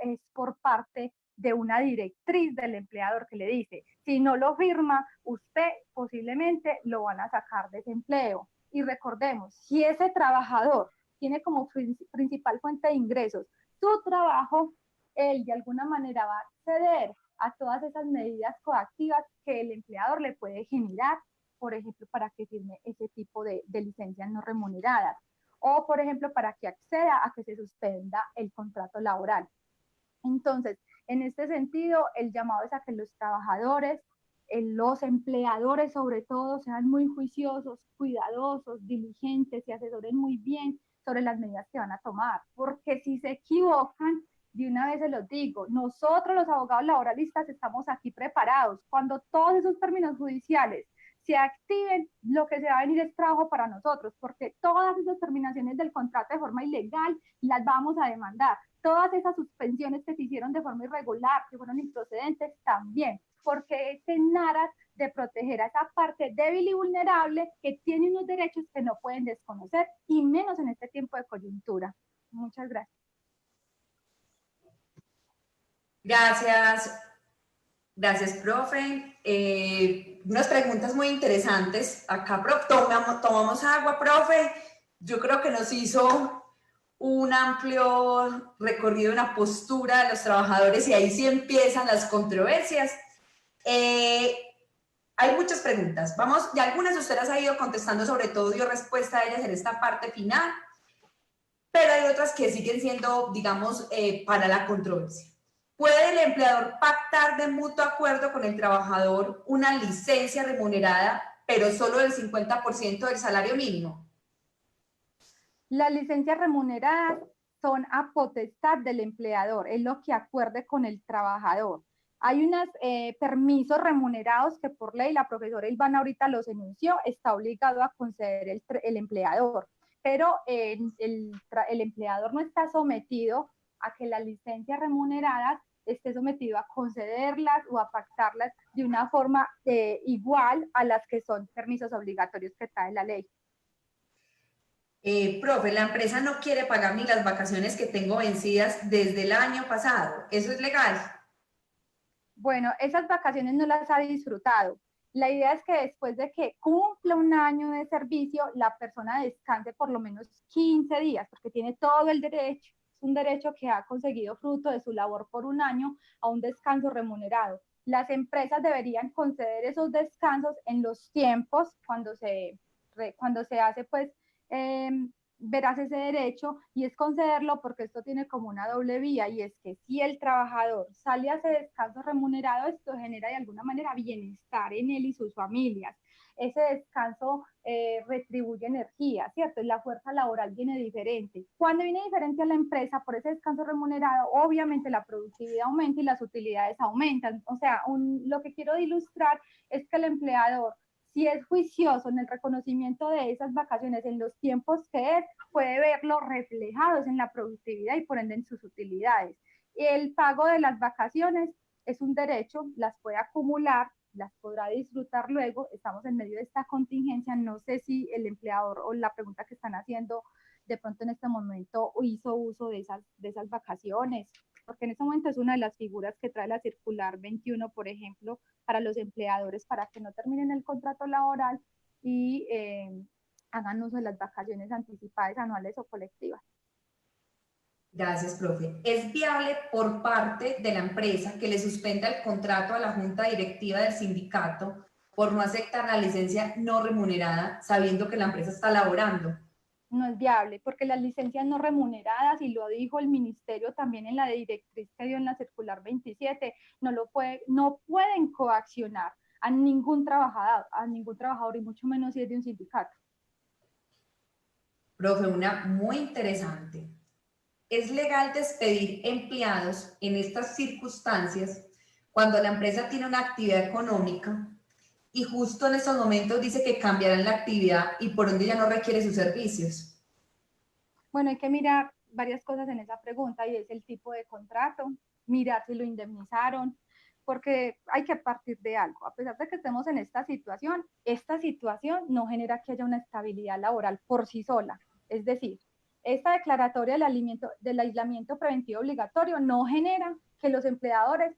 es por parte de una directriz del empleador que le dice, si no lo firma, usted posiblemente lo van a sacar de ese empleo. Y recordemos, si ese trabajador tiene como principal fuente de ingresos su trabajo, él de alguna manera va a acceder a todas esas medidas coactivas que el empleador le puede generar, por ejemplo, para que firme ese tipo de licencias no remuneradas, o por ejemplo, para que acceda a que se suspenda el contrato laboral. Entonces, en este sentido, el llamado es a que los trabajadores, los empleadores sobre todo, sean muy juiciosos, cuidadosos, diligentes, y asesoren muy bien sobre las medidas que van a tomar, porque si se equivocan, de una vez se los digo, nosotros los abogados laboralistas estamos aquí preparados. Cuando todos esos términos judiciales se activen, lo que se va a venir es trabajo para nosotros, porque todas esas terminaciones del contrato de forma ilegal las vamos a demandar. Todas esas suspensiones que se hicieron de forma irregular, que fueron improcedentes, también, porque es en aras de proteger a esa parte débil y vulnerable que tiene unos derechos que no pueden desconocer, y menos en este tiempo de coyuntura. Muchas gracias. Gracias, profe. Unas preguntas muy interesantes. Acá tomamos agua, profe. Yo creo que nos hizo un amplio recorrido, una postura de los trabajadores, y ahí sí empiezan las controversias. Hay muchas preguntas. Ya algunas de ustedes han ido contestando, sobre todo dio respuesta a ellas en esta parte final. pero hay otras que siguen siendo, digamos, para la controversia. ¿Puede el empleador pactar de mutuo acuerdo con el trabajador una licencia remunerada, pero solo del 50% del salario mínimo? Las licencias remuneradas son a potestad del empleador, es lo que acuerde con el trabajador. Hay unos permisos remunerados que por ley, la profesora Ilvana ahorita los enunció, está obligado a conceder el empleador, pero el empleador no está sometido a que las licencias remuneradas esté sometido a concederlas o a pactarlas de una forma igual a las que son permisos obligatorios que trae la ley. Profe, la empresa no quiere pagar ni las vacaciones que tengo vencidas desde el año pasado. ¿Eso es legal? Bueno, esas vacaciones no las ha disfrutado. La idea es que después de que cumpla un año de servicio, la persona descanse por lo menos 15 días, porque tiene todo el derecho. Es un derecho que ha conseguido fruto de su labor por un año a un descanso remunerado. Las empresas deberían conceder esos descansos en los tiempos cuando se hace, pues, verás ese derecho, y es concederlo porque esto tiene como una doble vía, y es que si el trabajador sale a ese descanso remunerado, esto genera de alguna manera bienestar en él y sus familias. Ese descanso retribuye energía, ¿cierto? La fuerza laboral viene diferente. Cuando viene diferente a la empresa por ese descanso remunerado, obviamente la productividad aumenta y las utilidades aumentan. O sea, lo que quiero ilustrar es que el empleador, si es juicioso en el reconocimiento de esas vacaciones en los tiempos que es, puede verlo reflejados en la productividad y por ende en sus utilidades. El pago de las vacaciones es un derecho, las puede acumular, las podrá disfrutar luego. Estamos en medio de esta contingencia, no sé si el empleador o la pregunta que están haciendo de pronto en este momento hizo uso de esas vacaciones, porque en este momento es una de las figuras que trae la circular 21, por ejemplo, para los empleadores, para que no terminen el contrato laboral y hagan uso de las vacaciones anticipadas, anuales o colectivas. Gracias, profe. ¿Es viable por parte de la empresa que le suspenda el contrato a la junta directiva del sindicato por no aceptar la licencia no remunerada, sabiendo que la empresa está laborando? No es viable, porque las licencias no remuneradas, y lo dijo el ministerio también en la directriz que dio en la circular 27, no pueden coaccionar a ningún trabajador, y mucho menos si es de un sindicato. Profe, una muy interesante. ¿Es legal despedir empleados en estas circunstancias cuando la empresa tiene una actividad económica y justo en estos momentos dice que cambiarán la actividad y por ende ya no requiere sus servicios? Bueno, hay que mirar varias cosas en esa pregunta, y es el tipo de contrato, mirar si lo indemnizaron, porque hay que partir de algo. A pesar de que estemos en esta situación no genera que haya una estabilidad laboral por sí sola. Es decir, esta declaratoria del aislamiento preventivo obligatorio no genera que los empleadores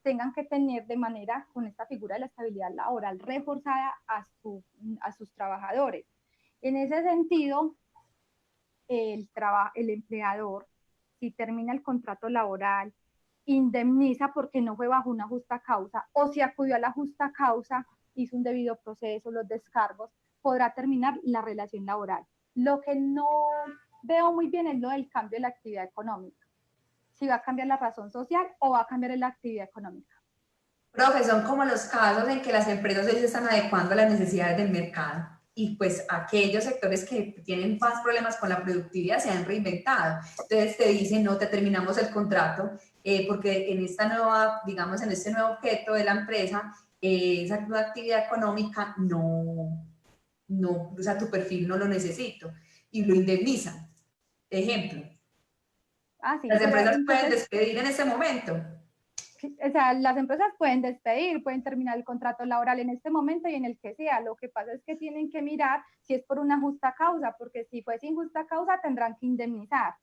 tengan que tener de manera, con esta figura de la estabilidad laboral reforzada a sus trabajadores. En ese sentido, el empleador, si termina el contrato laboral, indemniza porque no fue bajo una justa causa, o si acudió a la justa causa, hizo un debido proceso, los descargos, podrá terminar la relación laboral. Lo que no veo muy bien es lo del cambio de la actividad económica. Si va a cambiar la razón social o va a cambiar la actividad económica. Profe, son como los casos en que las empresas hoy se están adecuando a las necesidades del mercado y pues aquellos sectores que tienen más problemas con la productividad se han reinventado. Entonces te dicen, no, te terminamos el contrato porque en esta nueva, digamos, en este nuevo objeto de la empresa, esa nueva actividad económica o sea, tu perfil no lo necesito y lo indemnizan. Ejemplo, Sí, las pero empresas pueden entonces, despedir en ese momento. o sea, las empresas pueden despedir, pueden terminar el contrato laboral en este momento y en el que sea. Lo que pasa es que tienen que mirar si es por una justa causa, porque si fue sin justa causa tendrán que indemnizar.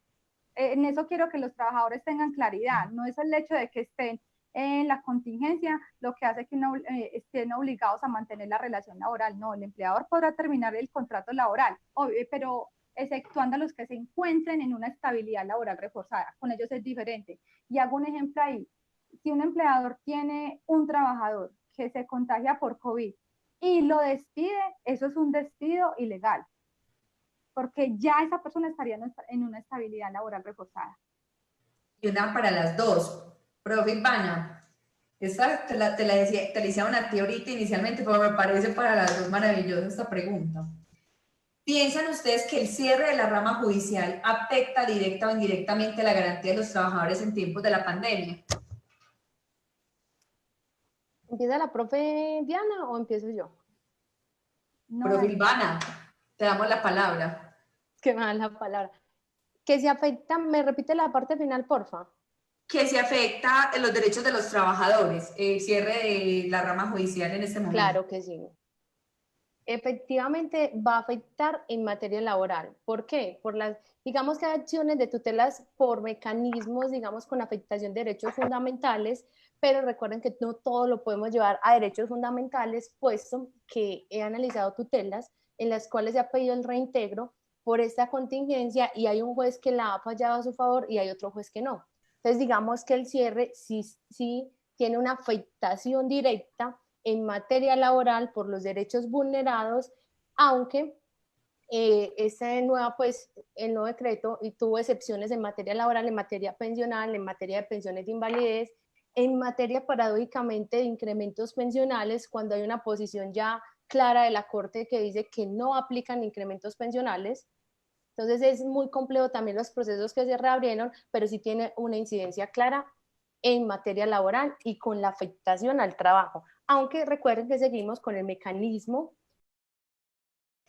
En eso quiero que los trabajadores tengan claridad. No es el hecho de que estén en la contingencia lo que hace que estén obligados a mantener la relación laboral. No, el empleador podrá terminar el contrato laboral, pero exceptuando a los que se encuentren en una estabilidad laboral reforzada. Con ellos es diferente. Y hago un ejemplo ahí. Si un empleador tiene un trabajador que se contagia por COVID y lo despide, eso es un despido ilegal. porque ya esa persona estaría en una estabilidad laboral reforzada. Y una para las dos. Profe Ivana, esta te la hicieron a ti ahorita inicialmente, pero me parece para las dos maravillosa esta pregunta. ¿Piensan ustedes que el cierre de la rama judicial afecta directa o indirectamente la garantía de los trabajadores en tiempos de la pandemia? ¿Empieza la profe Diana o empiezo yo? No, Profe Ivana, te damos la palabra. Que me dan la palabra. Que se afecta, me repite la parte final, porfa. Que se afecta en los derechos de los trabajadores, el cierre de la rama judicial en este momento. Claro que sí. Efectivamente va a afectar en materia laboral. ¿Por qué? Por las, digamos que hay acciones de tutelas por mecanismos, digamos, con afectación de derechos fundamentales, pero recuerden que no todo lo podemos llevar a derechos fundamentales, puesto que he analizado tutelas en las cuales se ha pedido el reintegro por esta contingencia y hay un juez que la ha fallado a su favor y hay otro juez que no. Entonces, digamos que el cierre sí tiene una afectación directa en materia laboral por los derechos vulnerados, aunque el nuevo decreto tuvo excepciones en materia laboral, en materia pensional, en materia de pensiones de invalidez, en materia paradójicamente de incrementos pensionales, cuando hay una posición ya clara de la Corte que dice que no aplican incrementos pensionales. Entonces es muy complejo también los procesos que se reabrieron, pero sí tiene una incidencia clara en materia laboral y con la afectación al trabajo. Aunque recuerden que seguimos con el mecanismo.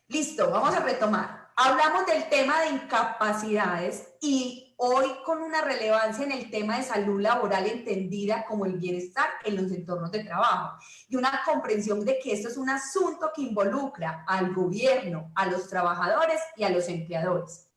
Listo, vamos a retomar. Hablamos del tema de incapacidades y hoy con una relevancia en el tema de salud laboral entendida como el bienestar en los entornos de trabajo y una comprensión de que esto es un asunto que involucra al gobierno, a los trabajadores y a los empleadores.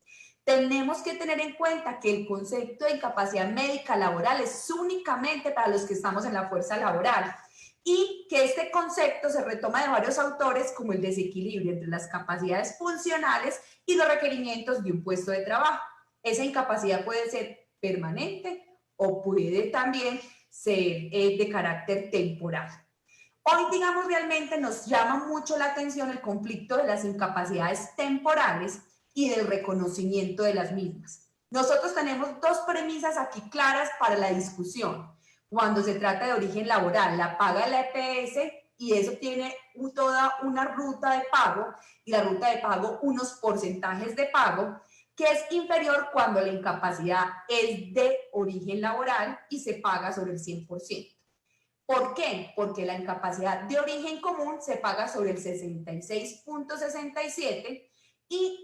Tenemos que tener en cuenta que el concepto de incapacidad médica laboral es únicamente para los que estamos en la fuerza laboral y que este concepto se retoma de varios autores como el desequilibrio entre las capacidades funcionales y los requerimientos de un puesto de trabajo. Esa incapacidad puede ser permanente o puede también ser de carácter temporal. Hoy, digamos, realmente nos llama mucho la atención el conflicto de las incapacidades temporales y del reconocimiento de las mismas. Nosotros tenemos dos premisas aquí claras para la discusión. Cuando se trata de origen laboral, la paga la EPS y eso tiene toda una ruta de pago y la ruta de pago unos porcentajes de pago que es inferior cuando la incapacidad es de origen laboral y se paga sobre el 100%. ¿Por qué? Porque la incapacidad de origen común se paga sobre el 66.67 y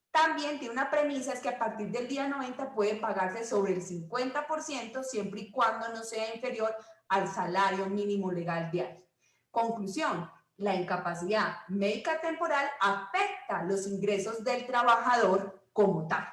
también tiene una premisa, es que a partir del día 90 puede pagarse sobre el 50% siempre y cuando no sea inferior al salario mínimo legal diario. Conclusión, la incapacidad médica temporal afecta los ingresos del trabajador como tal.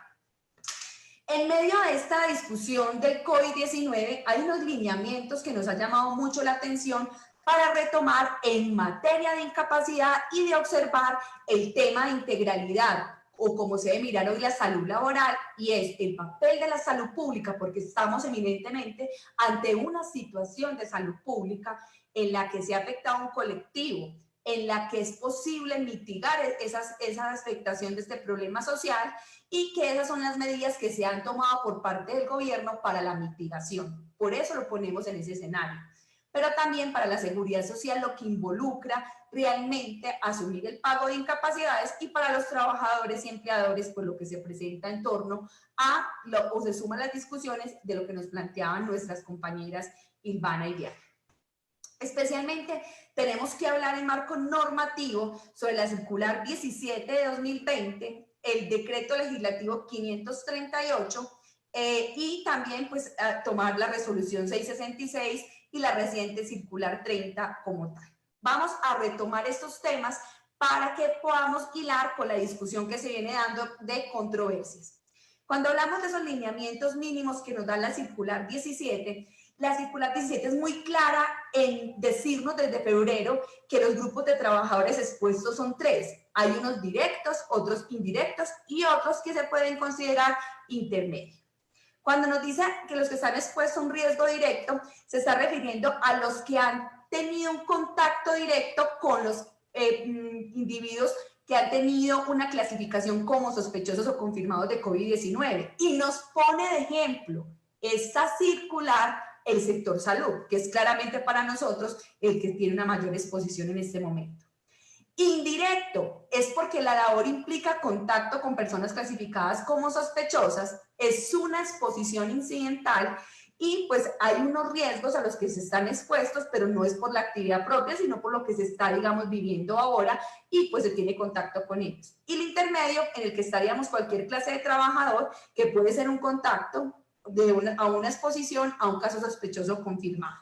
En medio de esta discusión del COVID-19 hay unos lineamientos que nos han llamado mucho la atención para retomar en materia de incapacidad y de observar el tema de integralidad o como se debe mirar hoy la salud laboral, y es el papel de la salud pública, porque estamos eminentemente ante una situación de salud pública en la que se ha afectado a un colectivo, en la que es posible mitigar esa afectación de este problema social y que esas son las medidas que se han tomado por parte del gobierno para la mitigación. Por eso lo ponemos en ese escenario. Pero también para la seguridad social, lo que involucra realmente asumir el pago de incapacidades, y para los trabajadores y empleadores, pues lo que se presenta en torno a, o se suman las discusiones de lo que nos planteaban nuestras compañeras Ilvana y Diana. Especialmente tenemos que hablar en marco normativo sobre la circular 17 de 2020, el decreto legislativo 538 y también pues tomar la resolución 666 y la reciente circular 30 como tal. Vamos a retomar estos temas para que podamos hilar con la discusión que se viene dando de controversias. Cuando hablamos de esos lineamientos mínimos que nos da la circular 17, la circular 17 es muy clara en decirnos desde febrero que los grupos de trabajadores expuestos son tres. Hay unos directos, otros indirectos y otros que se pueden considerar intermedios. Cuando nos dice que los que están expuestos a un riesgo directo, se está refiriendo a los que han tenido un contacto directo con los individuos que han tenido una clasificación como sospechosos o confirmados de COVID-19 y nos pone de ejemplo esta circular el sector salud, que es claramente para nosotros el que tiene una mayor exposición en este momento. Indirecto es porque la labor implica contacto con personas clasificadas como sospechosas, es una exposición incidental y pues hay unos riesgos a los que se están expuestos, pero no es por la actividad propia, sino por lo que se está, digamos, viviendo ahora y pues se tiene contacto con ellos. Y el intermedio en el que estaríamos cualquier clase de trabajador que puede ser un contacto a una exposición a un caso sospechoso confirmado.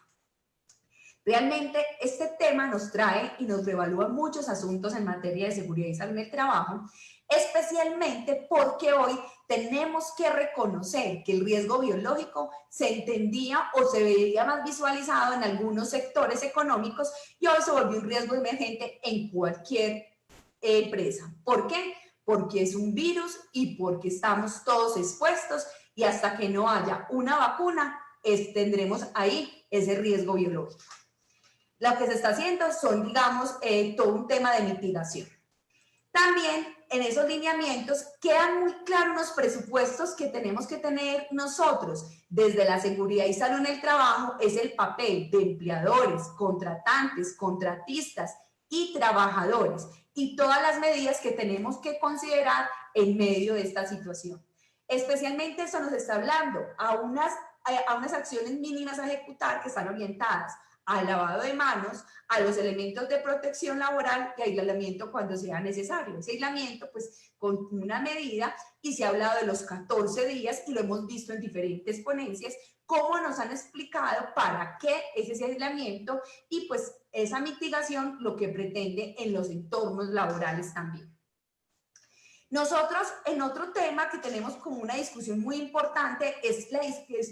Realmente este tema nos trae y nos revalúa muchos asuntos en materia de seguridad y salud en el trabajo, especialmente porque hoy tenemos que reconocer que el riesgo biológico se entendía o se veía más visualizado en algunos sectores económicos y hoy se volvió un riesgo emergente en cualquier empresa. ¿Por qué? Porque es un virus y porque estamos todos expuestos y hasta que no haya una vacuna tendremos ahí ese riesgo biológico. Lo que se está haciendo son, digamos, todo un tema de mitigación. También en esos lineamientos quedan muy claros los presupuestos que tenemos que tener nosotros desde la seguridad y salud en el trabajo, es el papel de empleadores, contratantes, contratistas y trabajadores y todas las medidas que tenemos que considerar en medio de esta situación. Especialmente eso nos está hablando a unas acciones mínimas a ejecutar que están orientadas al lavado de manos, a los elementos de protección laboral y aislamiento cuando sea necesario. Ese aislamiento, pues, con una medida, y se ha hablado de los 14 días, y lo hemos visto en diferentes ponencias, cómo nos han explicado para qué es ese aislamiento, y pues esa mitigación lo que pretende en los entornos laborales también. Nosotros, en otro tema que tenemos como una discusión muy importante, es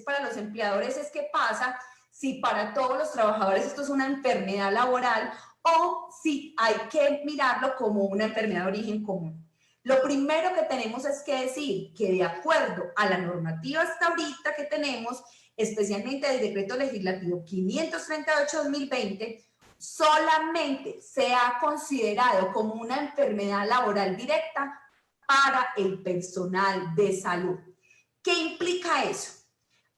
para los empleadores, es qué pasa si para todos los trabajadores esto es una enfermedad laboral o si hay que mirarlo como una enfermedad de origen común. Lo primero que tenemos es que decir que de acuerdo a la normativa hasta ahorita que tenemos, especialmente el decreto legislativo 538-2020, solamente se ha considerado como una enfermedad laboral directa para el personal de salud. ¿Qué implica eso?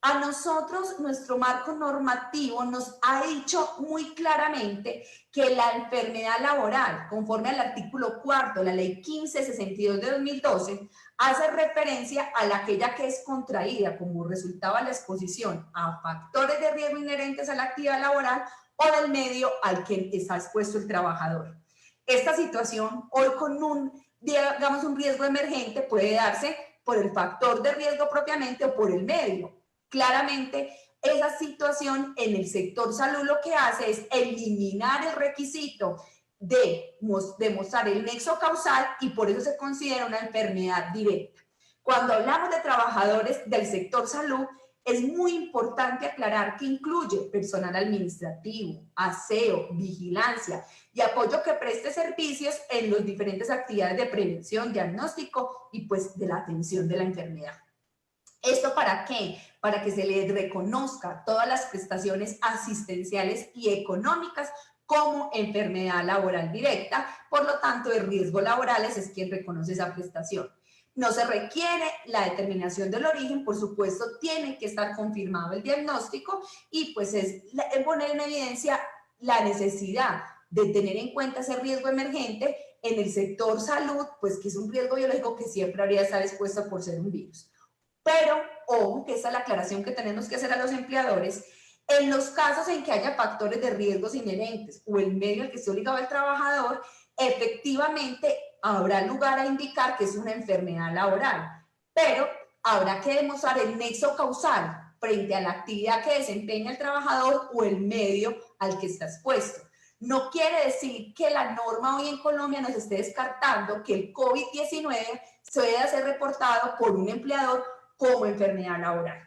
A nosotros, nuestro marco normativo nos ha dicho muy claramente que la enfermedad laboral, conforme al artículo 4 de la Ley 1562 de 2012, hace referencia a aquella que es contraída como resultado de la exposición a factores de riesgo inherentes a la actividad laboral o del medio al que está expuesto el trabajador. Esta situación, hoy con un riesgo emergente, puede darse por el factor de riesgo propiamente o por el medio. Claramente, esa situación en el sector salud lo que hace es eliminar el requisito de demostrar el nexo causal y por eso se considera una enfermedad directa. Cuando hablamos de trabajadores del sector salud, es muy importante aclarar que incluye personal administrativo, aseo, vigilancia y apoyo que preste servicios en las diferentes actividades de prevención, diagnóstico y pues de la atención de la enfermedad. ¿Esto para qué? Para que se les reconozca todas las prestaciones asistenciales y económicas como enfermedad laboral directa, por lo tanto, de riesgos laborales es quien reconoce esa prestación. No se requiere la determinación del origen, por supuesto, tiene que estar confirmado el diagnóstico y pues es poner en evidencia la necesidad de tener en cuenta ese riesgo emergente en el sector salud, pues que es un riesgo biológico que siempre habría de estar expuesto por ser un virus. Pero, ojo, que esa es la aclaración que tenemos que hacer a los empleadores, en los casos en que haya factores de riesgos inherentes o el medio al que esté obligado el trabajador, efectivamente habrá lugar a indicar que es una enfermedad laboral, pero habrá que demostrar el nexo causal frente a la actividad que desempeña el trabajador o el medio al que está expuesto. No quiere decir que la norma hoy en Colombia nos esté descartando que el COVID-19 pueda ser reportado por un empleador como enfermedad laboral.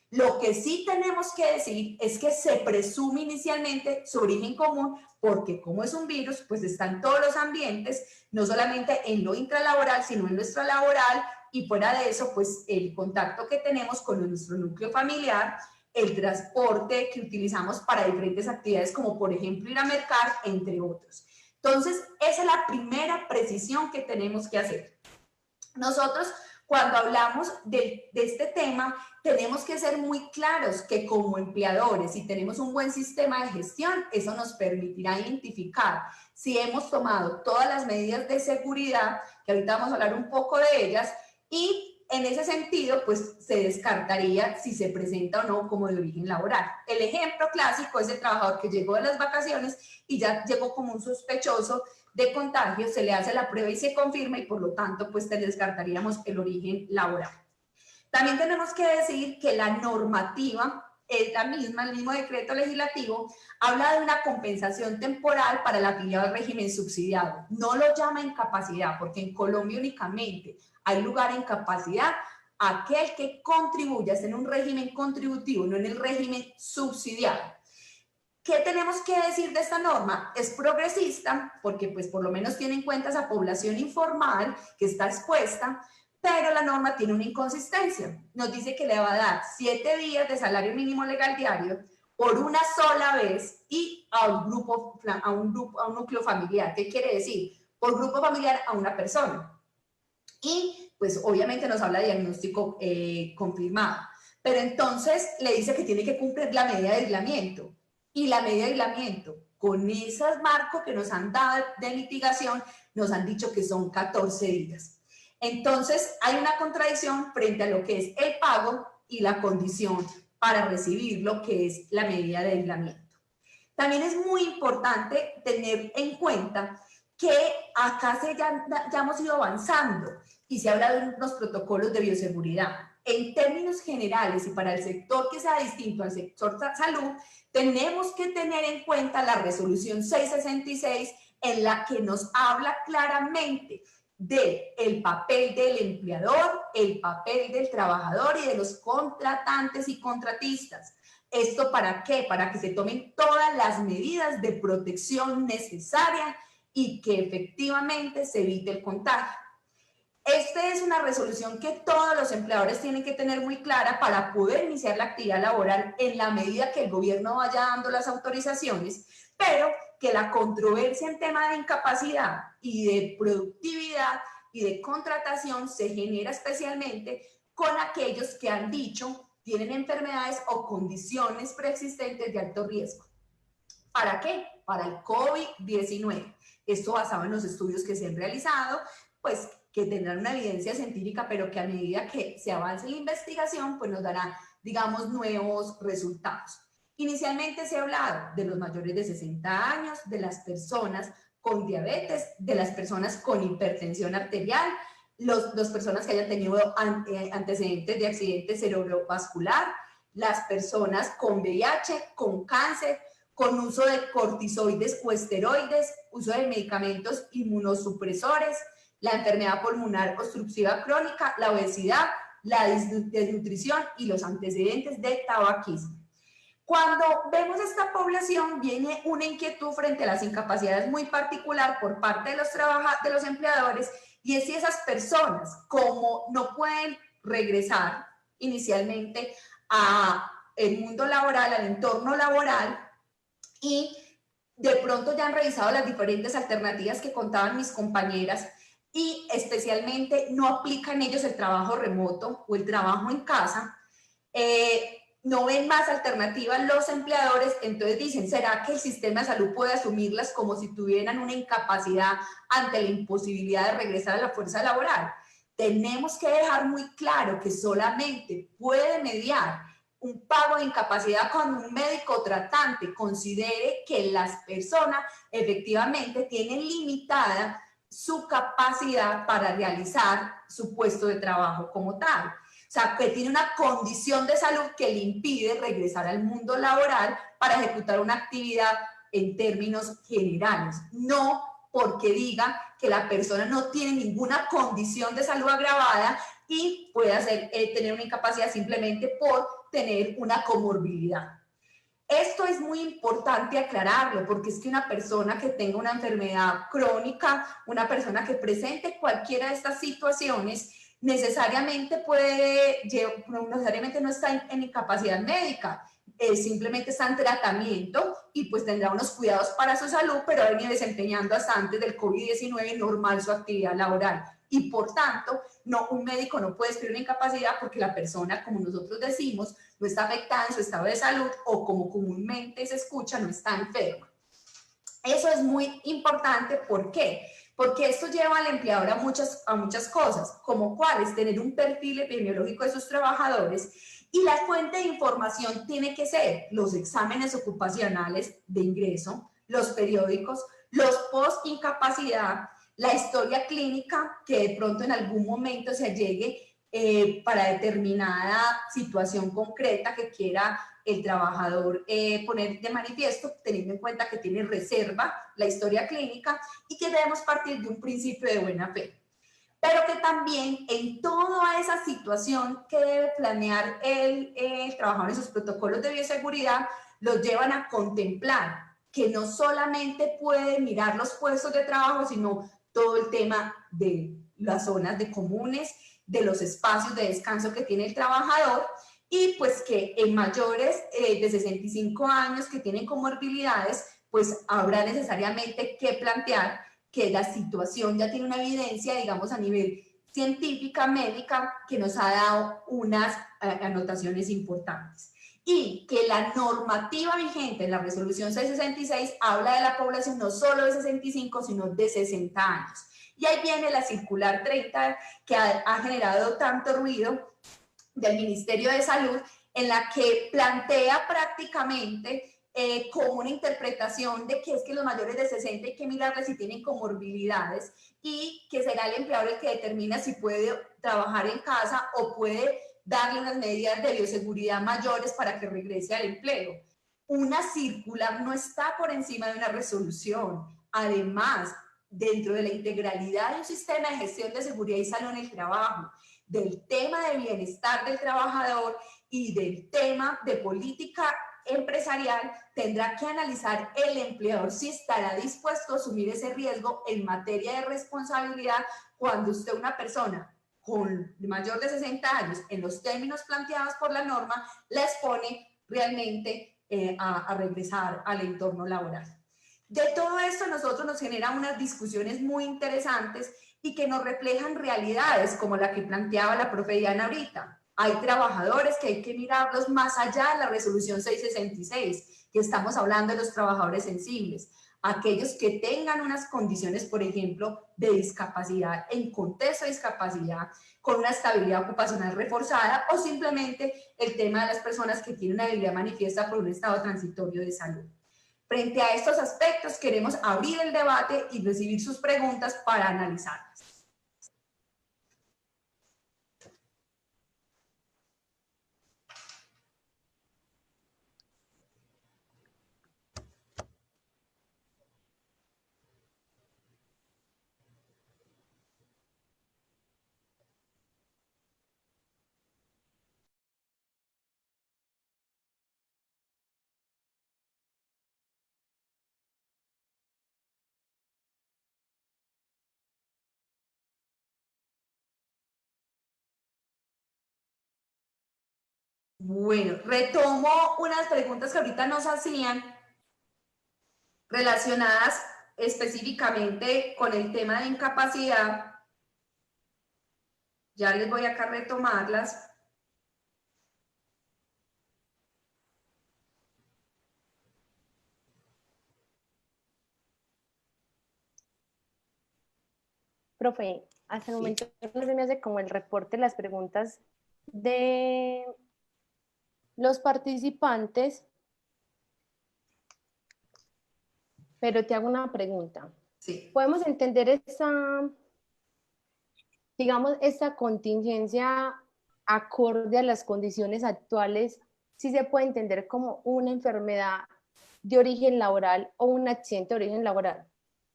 Lo que sí tenemos que decir es que se presume inicialmente su origen común porque como es un virus, pues está en todos los ambientes, no solamente en lo intralaboral, sino en lo extralaboral y fuera de eso, pues el contacto que tenemos con nuestro núcleo familiar, el transporte que utilizamos para diferentes actividades como por ejemplo ir a mercar, entre otros. Entonces, esa es la primera precisión que tenemos que hacer. Nosotros, cuando hablamos de este tema, tenemos que ser muy claros que como empleadores, si tenemos un buen sistema de gestión, eso nos permitirá identificar si hemos tomado todas las medidas de seguridad, que ahorita vamos a hablar un poco de ellas, y en ese sentido, pues se descartaría si se presenta o no como de origen laboral. El ejemplo clásico es el trabajador que llegó de las vacaciones y ya llegó como un sospechoso de contagio, se le hace la prueba y se confirma y por lo tanto pues descartaríamos el origen laboral. También tenemos que decir que la normativa es la misma, el mismo decreto legislativo, habla de una compensación temporal para el afiliado al régimen subsidiado. No lo llama incapacidad, porque en Colombia únicamente hay lugar a incapacidad aquel que contribuya, en un régimen contributivo, no en el régimen subsidiado. ¿Qué tenemos que decir de esta norma? Es progresista, porque pues por lo menos tiene en cuenta esa población informal que está expuesta, pero la norma tiene una inconsistencia. Nos dice que le va a dar 7 días de salario mínimo legal diario por una sola vez y a un núcleo familiar. ¿Qué quiere decir? Por grupo familiar a una persona. Y pues obviamente nos habla de diagnóstico confirmado. Pero entonces le dice que tiene que cumplir la medida de aislamiento. Y la medida de aislamiento, con esos marcos que nos han dado de mitigación, nos han dicho que son 14 días. Entonces, hay una contradicción frente a lo que es el pago y la condición para recibir lo que es la medida de aislamiento. También es muy importante tener en cuenta que acá ya hemos ido avanzando y se habla de unos protocolos de bioseguridad. En términos generales y para el sector que sea distinto al sector salud, tenemos que tener en cuenta la resolución 666 en la que nos habla claramente del papel del empleador, el papel del trabajador y de los contratantes y contratistas. ¿Esto para qué? Para que se tomen todas las medidas de protección necesarias y que efectivamente se evite el contagio. Esta es una resolución que todos los empleadores tienen que tener muy clara para poder iniciar la actividad laboral en la medida que el gobierno vaya dando las autorizaciones, pero que la controversia en tema de incapacidad y de productividad y de contratación se genera especialmente con aquellos que han dicho tienen enfermedades o condiciones preexistentes de alto riesgo. ¿Para qué? Para el COVID-19. Esto basado en los estudios que se han realizado, pues que tendrán una evidencia científica, pero que a medida que se avance la investigación, pues nos dará, digamos, nuevos resultados. Inicialmente se ha hablado de los mayores de 60 años, de las personas con diabetes, de las personas con hipertensión arterial, las personas que hayan tenido antecedentes de accidente cerebrovascular, las personas con VIH, con cáncer, con uso de cortisoides o esteroides, uso de medicamentos inmunosupresores, la enfermedad pulmonar obstructiva crónica, la obesidad, la desnutrición y los antecedentes de tabaquismo. Cuando vemos esta población, viene una inquietud frente a las incapacidades muy particular por parte de los empleadores, y es si esas personas, como no pueden regresar inicialmente al mundo laboral, al entorno laboral, y de pronto ya han revisado las diferentes alternativas que contaban mis compañeras, y especialmente no aplican ellos el trabajo remoto o el trabajo en casa, no ven más alternativas los empleadores, entonces dicen, ¿será que el sistema de salud puede asumirlas como si tuvieran una incapacidad ante la imposibilidad de regresar a la fuerza laboral? Tenemos que dejar muy claro que solamente puede mediar un pago de incapacidad cuando un médico tratante considere que las personas efectivamente tienen limitada su capacidad para realizar su puesto de trabajo como tal. O sea, que tiene una condición de salud que le impide regresar al mundo laboral para ejecutar una actividad en términos generales. No porque diga que la persona no tiene ninguna condición de salud agravada y puede tener una incapacidad simplemente por tener una comorbilidad. Esto es muy importante aclararlo, porque es que una persona que tenga una enfermedad crónica, una persona que presente cualquiera de estas situaciones, necesariamente no está en incapacidad médica. simplemente está en tratamiento y pues tendrá unos cuidados para su salud, pero ha venido desempeñando hasta antes del COVID-19 normal su actividad laboral. Y por tanto, no, un médico no puede despedir una incapacidad porque la persona, como nosotros decimos, no está afectada en su estado de salud o como comúnmente se escucha, no está enferma. Eso es muy importante. ¿Por qué? Porque esto lleva al empleador a muchas cosas, como cuáles, tener un perfil epidemiológico de sus trabajadores, y la fuente de información tiene que ser los exámenes ocupacionales de ingreso, los periódicos, los post-incapacidad, la historia clínica que de pronto en algún momento se llegue para determinada situación concreta que quiera el trabajador poner de manifiesto, teniendo en cuenta que tiene reserva la historia clínica y que debemos partir de un principio de buena fe. Pero que también en toda esa situación que debe planear el trabajador en sus protocolos de bioseguridad, los llevan a contemplar que no solamente puede mirar los puestos de trabajo, sino todo el tema de las zonas de comunes, de los espacios de descanso que tiene el trabajador, y pues que en mayores de 65 años que tienen comorbilidades, pues habrá necesariamente que plantear que la situación ya tiene una evidencia, digamos, a nivel científica, médica, que nos ha dado unas anotaciones importantes. Y que la normativa vigente en la resolución 666 habla de la población no solo de 65, sino de 60 años. Y ahí viene la circular 30 que ha generado tanto ruido del Ministerio de Salud, en la que plantea prácticamente como una interpretación de que es que los mayores de 60 hay que mirarles si tienen comorbilidades y que será el empleador el que determina si puede trabajar en casa o puede darle unas medidas de bioseguridad mayores para que regrese al empleo. Una circular no está por encima de una resolución. Además, dentro de la integralidad de un sistema de gestión de seguridad y salud en el trabajo, del tema de bienestar del trabajador y del tema de política empresarial, tendrá que analizar el empleador si estará dispuesto a asumir ese riesgo en materia de responsabilidad cuando usted, una persona con mayor de 60 años, en los términos planteados por la norma, la expone realmente a regresar al entorno laboral. De todo esto, nosotros nos genera unas discusiones muy interesantes y que nos reflejan realidades como la que planteaba la profe Diana ahorita. Hay trabajadores que hay que mirarlos más allá de la resolución 666, que estamos hablando de los trabajadores sensibles, aquellos que tengan unas condiciones, por ejemplo, de discapacidad, en contexto de discapacidad, con una estabilidad ocupacional reforzada, o simplemente el tema de las personas que tienen una debilidad manifiesta por un estado transitorio de salud. Frente a estos aspectos, queremos abrir el debate y recibir sus preguntas para analizarlas. Bueno, retomo unas preguntas que ahorita nos hacían relacionadas específicamente con el tema de incapacidad. Ya les voy acá a retomarlas. Profe, hasta el Sí. momento no se me hace como el reporte, las preguntas de los participantes, pero te hago una pregunta. Sí. ¿Podemos entender esa, digamos, esta contingencia acorde a las condiciones actuales, si se puede entender como una enfermedad de origen laboral o un accidente de origen laboral?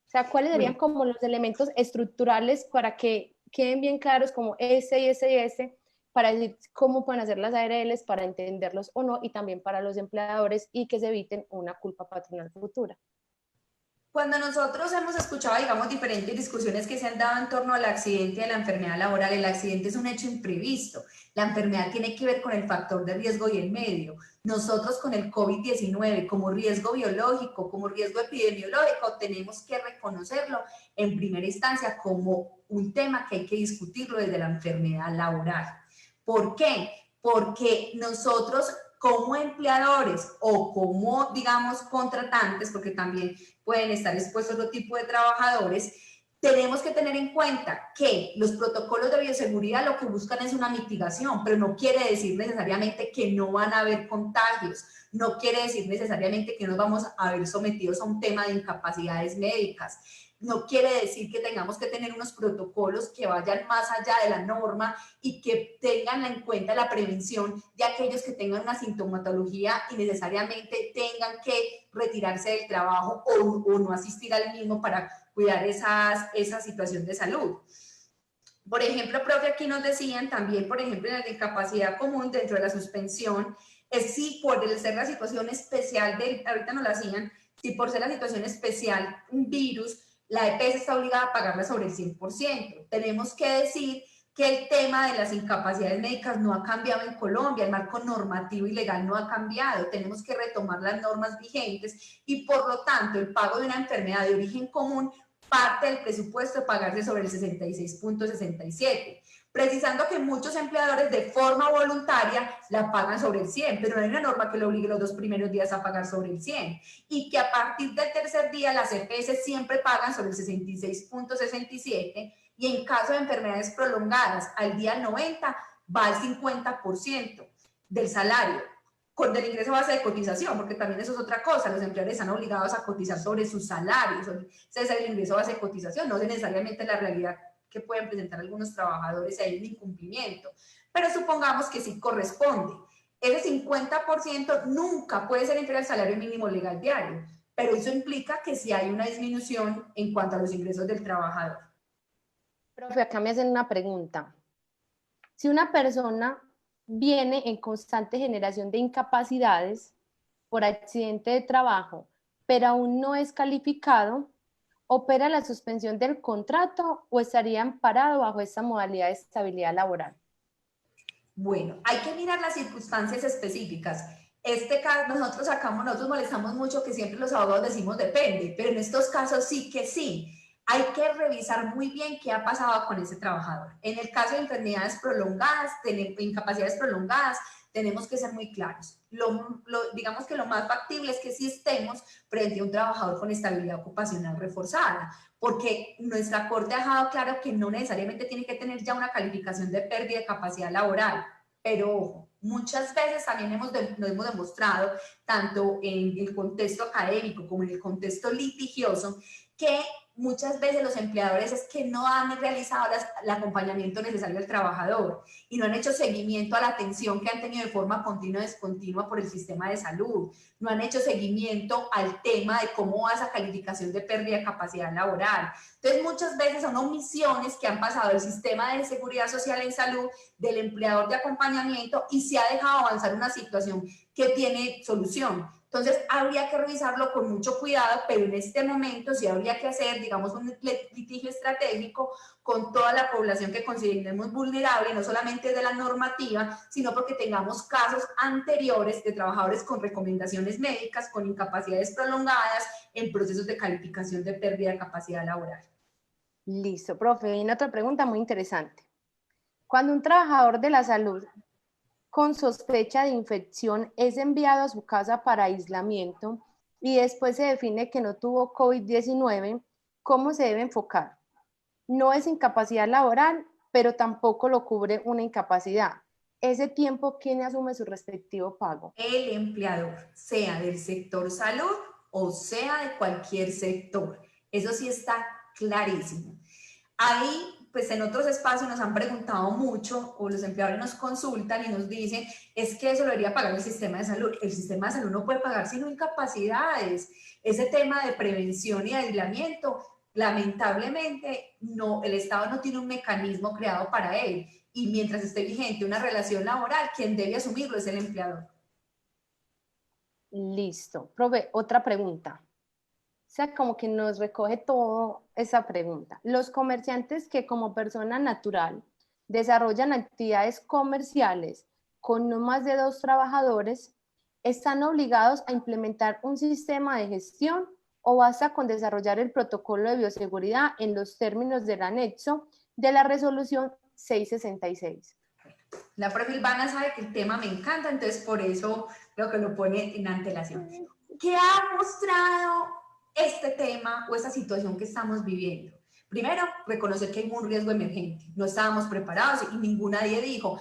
O sea, ¿cuáles serían como los elementos estructurales para que queden bien claros como ese y ese y ese, para decir cómo pueden hacer las ARLs para entenderlos o no, y también para los empleadores y que se eviten una culpa patronal futura? Cuando nosotros hemos escuchado, digamos, diferentes discusiones que se han dado en torno al accidente y a la enfermedad laboral, el accidente es un hecho imprevisto. La enfermedad tiene que ver con el factor de riesgo y el medio. Nosotros con el COVID-19 como riesgo biológico, como riesgo epidemiológico, tenemos que reconocerlo en primera instancia como un tema que hay que discutirlo desde la enfermedad laboral. ¿Por qué? Porque nosotros como empleadores o como, digamos, contratantes, porque también pueden estar expuestos a otro tipo de trabajadores, tenemos que tener en cuenta que los protocolos de bioseguridad lo que buscan es una mitigación, pero no quiere decir necesariamente que no van a haber contagios, no quiere decir necesariamente que nos vamos a ver sometidos a un tema de incapacidades médicas. No quiere decir que tengamos que tener unos protocolos que vayan más allá de la norma y que tengan en cuenta la prevención de aquellos que tengan una sintomatología y necesariamente tengan que retirarse del trabajo o no asistir al mismo para cuidar esa situación de salud. Por ejemplo, profe, aquí nos decían también, por ejemplo, en la incapacidad común dentro de la suspensión, es si por ser la situación especial, ahorita nos la hacían, si por ser la situación especial, un virus, la EPS está obligada a pagarla sobre el 100%. Tenemos que decir que el tema de las incapacidades médicas no ha cambiado en Colombia, el marco normativo y legal no ha cambiado, tenemos que retomar las normas vigentes y por lo tanto el pago de una enfermedad de origen común parte del presupuesto pagarse sobre el 66.67, precisando que muchos empleadores de forma voluntaria la pagan sobre el 100, pero no hay una norma que le obligue los 2 primeros días a pagar sobre el 100, y que a partir del tercer día las EPS siempre pagan sobre el 66.67, y en caso de enfermedades prolongadas al día 90 va al 50% del salario del ingreso base de cotización, porque también eso es otra cosa, los empleadores están obligados a cotizar sobre sus salarios, ese es el ingreso base de cotización, no es necesariamente la realidad que pueden presentar algunos trabajadores, hay un incumplimiento, pero supongamos que sí corresponde. Ese 50% nunca puede ser inferior al salario mínimo legal diario, pero eso implica que sí hay una disminución en cuanto a los ingresos del trabajador. Profe, acá me hacen una pregunta. Si una persona viene en constante generación de incapacidades por accidente de trabajo, pero aún no es calificado, ¿opera la suspensión del contrato o estaría amparado bajo esta modalidad de estabilidad laboral? Bueno, hay que mirar las circunstancias específicas. Este caso, nosotros molestamos mucho que siempre los abogados decimos depende, pero en estos casos sí que sí. Hay que revisar muy bien qué ha pasado con ese trabajador. En el caso de enfermedades prolongadas, incapacidades prolongadas, tenemos que ser muy claros. Digamos que lo más factible es que sí estemos frente a un trabajador con estabilidad ocupacional reforzada, porque nuestra Corte ha dejado claro que no necesariamente tiene que tener ya una calificación de pérdida de capacidad laboral, pero ojo, muchas veces también nos hemos demostrado, tanto en el contexto académico como en el contexto litigioso, que muchas veces los empleadores es que no han realizado el acompañamiento necesario al trabajador y no han hecho seguimiento a la atención que han tenido de forma continua o descontinua por el sistema de salud, no han hecho seguimiento al tema de cómo va esa calificación de pérdida de capacidad laboral. Entonces, muchas veces son omisiones que han pasado del sistema de seguridad social en salud, del empleador de acompañamiento, y se ha dejado avanzar una situación que tiene solución. Entonces, habría que revisarlo con mucho cuidado, pero en este momento sí habría que hacer, digamos, un litigio estratégico con toda la población que consideremos vulnerable, no solamente de la normativa, sino porque tengamos casos anteriores de trabajadores con recomendaciones médicas, con incapacidades prolongadas, en procesos de calificación de pérdida de capacidad laboral. Listo, profe. Viene otra pregunta muy interesante. Cuando un trabajador de la salud con sospecha de infección es enviado a su casa para aislamiento y después se define que no tuvo COVID-19, ¿cómo se debe enfocar? No es incapacidad laboral, pero tampoco lo cubre una incapacidad. Ese tiempo, ¿quién asume su respectivo pago? El empleador, sea del sector salud o sea de cualquier sector. Eso sí está clarísimo. Ahí, pues en otros espacios nos han preguntado mucho, o los empleadores nos consultan y nos dicen, es que eso lo debería pagar el sistema de salud. El sistema de salud no puede pagar sino incapacidades. Ese tema de prevención y aislamiento, lamentablemente, no, el Estado no tiene un mecanismo creado para él. Y mientras esté vigente una relación laboral, quien debe asumirlo es el empleador. Listo. Profe, otra pregunta. sea, como que nos recoge todo esa pregunta. Los comerciantes que como persona natural desarrollan actividades comerciales con no más de 2 trabajadores, ¿están obligados a implementar un sistema de gestión o basta con desarrollar el protocolo de bioseguridad en los términos del anexo de la resolución 666? La profe Ilvana sabe que el tema me encanta, entonces por eso creo que lo pone en antelación. ¿Qué ha mostrado este tema o esta situación que estamos viviendo? Primero, reconocer que hay un riesgo emergente. No estábamos preparados y nadie dijo,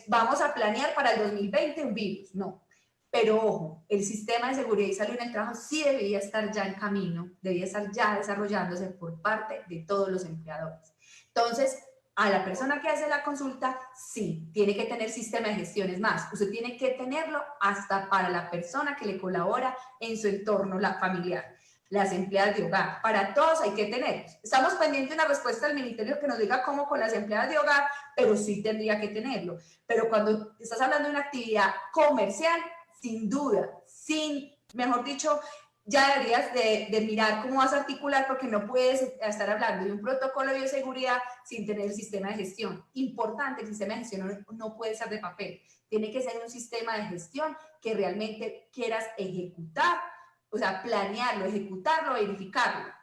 vamos a planear para el 2020 un virus. No. Pero ojo, el sistema de seguridad y salud en el trabajo sí debería estar ya en camino, debería estar ya desarrollándose por parte de todos los empleadores. Entonces, a la persona que hace la consulta, sí, tiene que tener sistema de gestión. Es más, usted tiene que tenerlo hasta para la persona que le colabora en su entorno familiar. Las empleadas de hogar, para todos hay que tenerlos. Estamos pendientes de una respuesta del ministerio que nos diga cómo con las empleadas de hogar, pero sí tendría que tenerlo. Pero cuando estás hablando de una actividad comercial, sin duda, mejor dicho, ya deberías de mirar cómo vas a articular, porque no puedes estar hablando de un protocolo de bioseguridad sin tener el sistema de gestión. Importante, el sistema de gestión no puede ser de papel, tiene que ser un sistema de gestión que realmente quieras ejecutar, o sea, planearlo, ejecutarlo, verificarlo.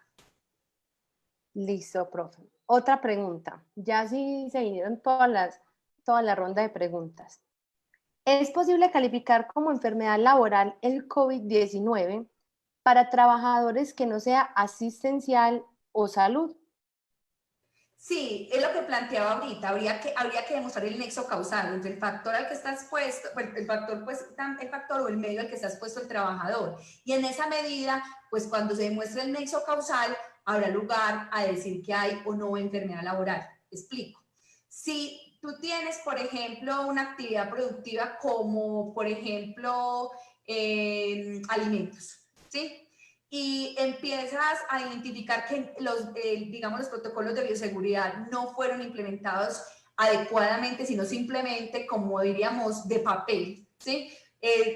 Listo, profe. Otra pregunta. Ya sí se vinieron toda la ronda de preguntas. ¿Es posible calificar como enfermedad laboral el COVID-19 para trabajadores que no sea asistencial o salud? Sí, es lo que planteaba ahorita. Habría que demostrar el nexo causal entre el factor al que está expuesto, el factor o el medio al que está expuesto el trabajador. Y en esa medida, pues cuando se demuestre el nexo causal, habrá lugar a decir que hay o no enfermedad laboral. Explico. Si tú tienes, por ejemplo, una actividad productiva como, por ejemplo, alimentos, ¿sí? Y empiezas a identificar que digamos, los protocolos de bioseguridad no fueron implementados adecuadamente, sino simplemente, como diríamos, de papel, ¿sí?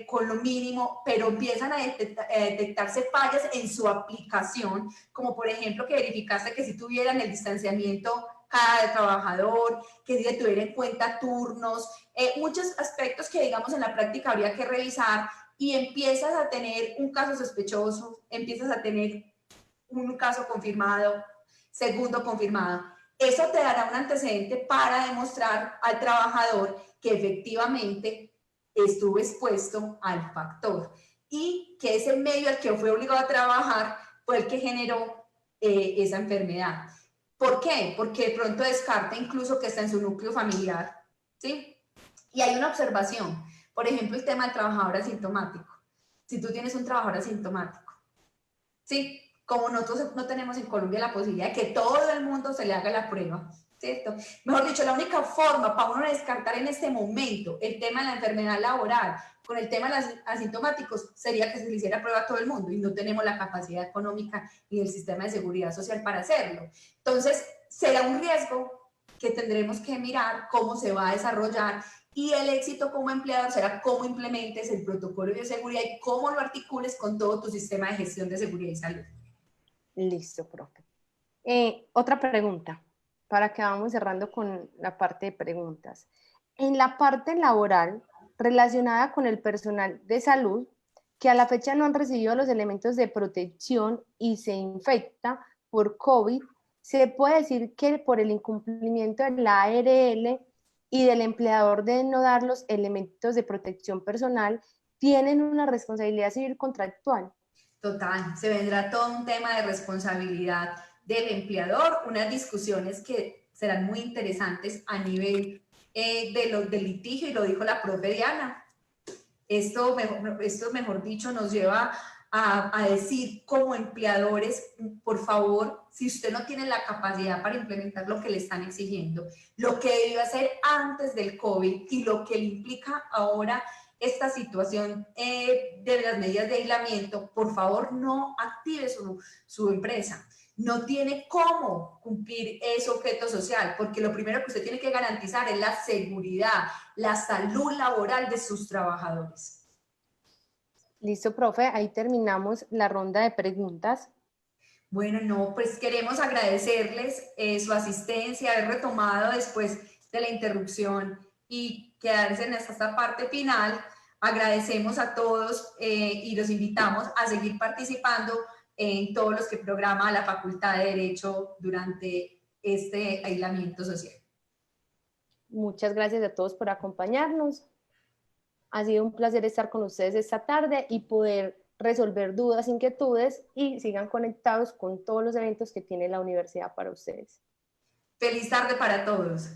Con lo mínimo, pero empiezan a detectarse fallas en su aplicación, como por ejemplo que verificaste que si tuvieran el distanciamiento cada trabajador, que si se tuviera en cuenta turnos, muchos aspectos que digamos en la práctica habría que revisar, y empiezas a tener un caso sospechoso, empiezas a tener un caso confirmado, segundo confirmado. Eso te dará un antecedente para demostrar al trabajador que efectivamente estuvo expuesto al factor y que ese medio al que fue obligado a trabajar fue el que generó esa enfermedad. ¿Por qué? Porque de pronto descarta incluso que está en su núcleo familiar, ¿sí? Y hay una observación. Por ejemplo, el tema del trabajador asintomático. Si tú tienes un trabajador asintomático, ¿sí? Como nosotros no tenemos en Colombia la posibilidad de que todo el mundo se le haga la prueba, ¿cierto? Mejor dicho, la única forma para uno descartar en este momento el tema de la enfermedad laboral con el tema de los asintomáticos sería que se le hiciera prueba a todo el mundo y no tenemos la capacidad económica ni el sistema de seguridad social para hacerlo. Entonces, será un riesgo que tendremos que mirar cómo se va a desarrollar. Y el éxito como empleador será cómo implementes el protocolo de bioseguridad y cómo lo articules con todo tu sistema de gestión de seguridad y salud. Listo, profe. Otra pregunta, para que vamos cerrando con la parte de preguntas. En la parte laboral, relacionada con el personal de salud, que a la fecha no han recibido los elementos de protección y se infecta por COVID, ¿se puede decir que por el incumplimiento de la ARL y del empleador de no dar los elementos de protección personal, tienen una responsabilidad civil contractual? Total, se vendrá todo un tema de responsabilidad del empleador, unas discusiones que serán muy interesantes a nivel del litigio, y lo dijo la profe Diana. Esto, mejor dicho, nos lleva a decir como empleadores, por favor, si usted no tiene la capacidad para implementar lo que le están exigiendo, lo que debió hacer antes del COVID y lo que le implica ahora esta situación de las medidas de aislamiento, por favor no active su empresa. No tiene cómo cumplir ese objeto social, porque lo primero que usted tiene que garantizar es la seguridad, la salud laboral de sus trabajadores. Listo, profe, ahí terminamos la ronda de preguntas. Bueno, no, pues queremos agradecerles su asistencia, haber retomado después de la interrupción y quedarse en esta parte final. Agradecemos a todos y los invitamos a seguir participando en todos los que programa la Facultad de Derecho durante este aislamiento social. Muchas gracias a todos por acompañarnos. Ha sido un placer estar con ustedes esta tarde y poder resolver dudas, inquietudes, y sigan conectados con todos los eventos que tiene la universidad para ustedes. Feliz tarde para todos.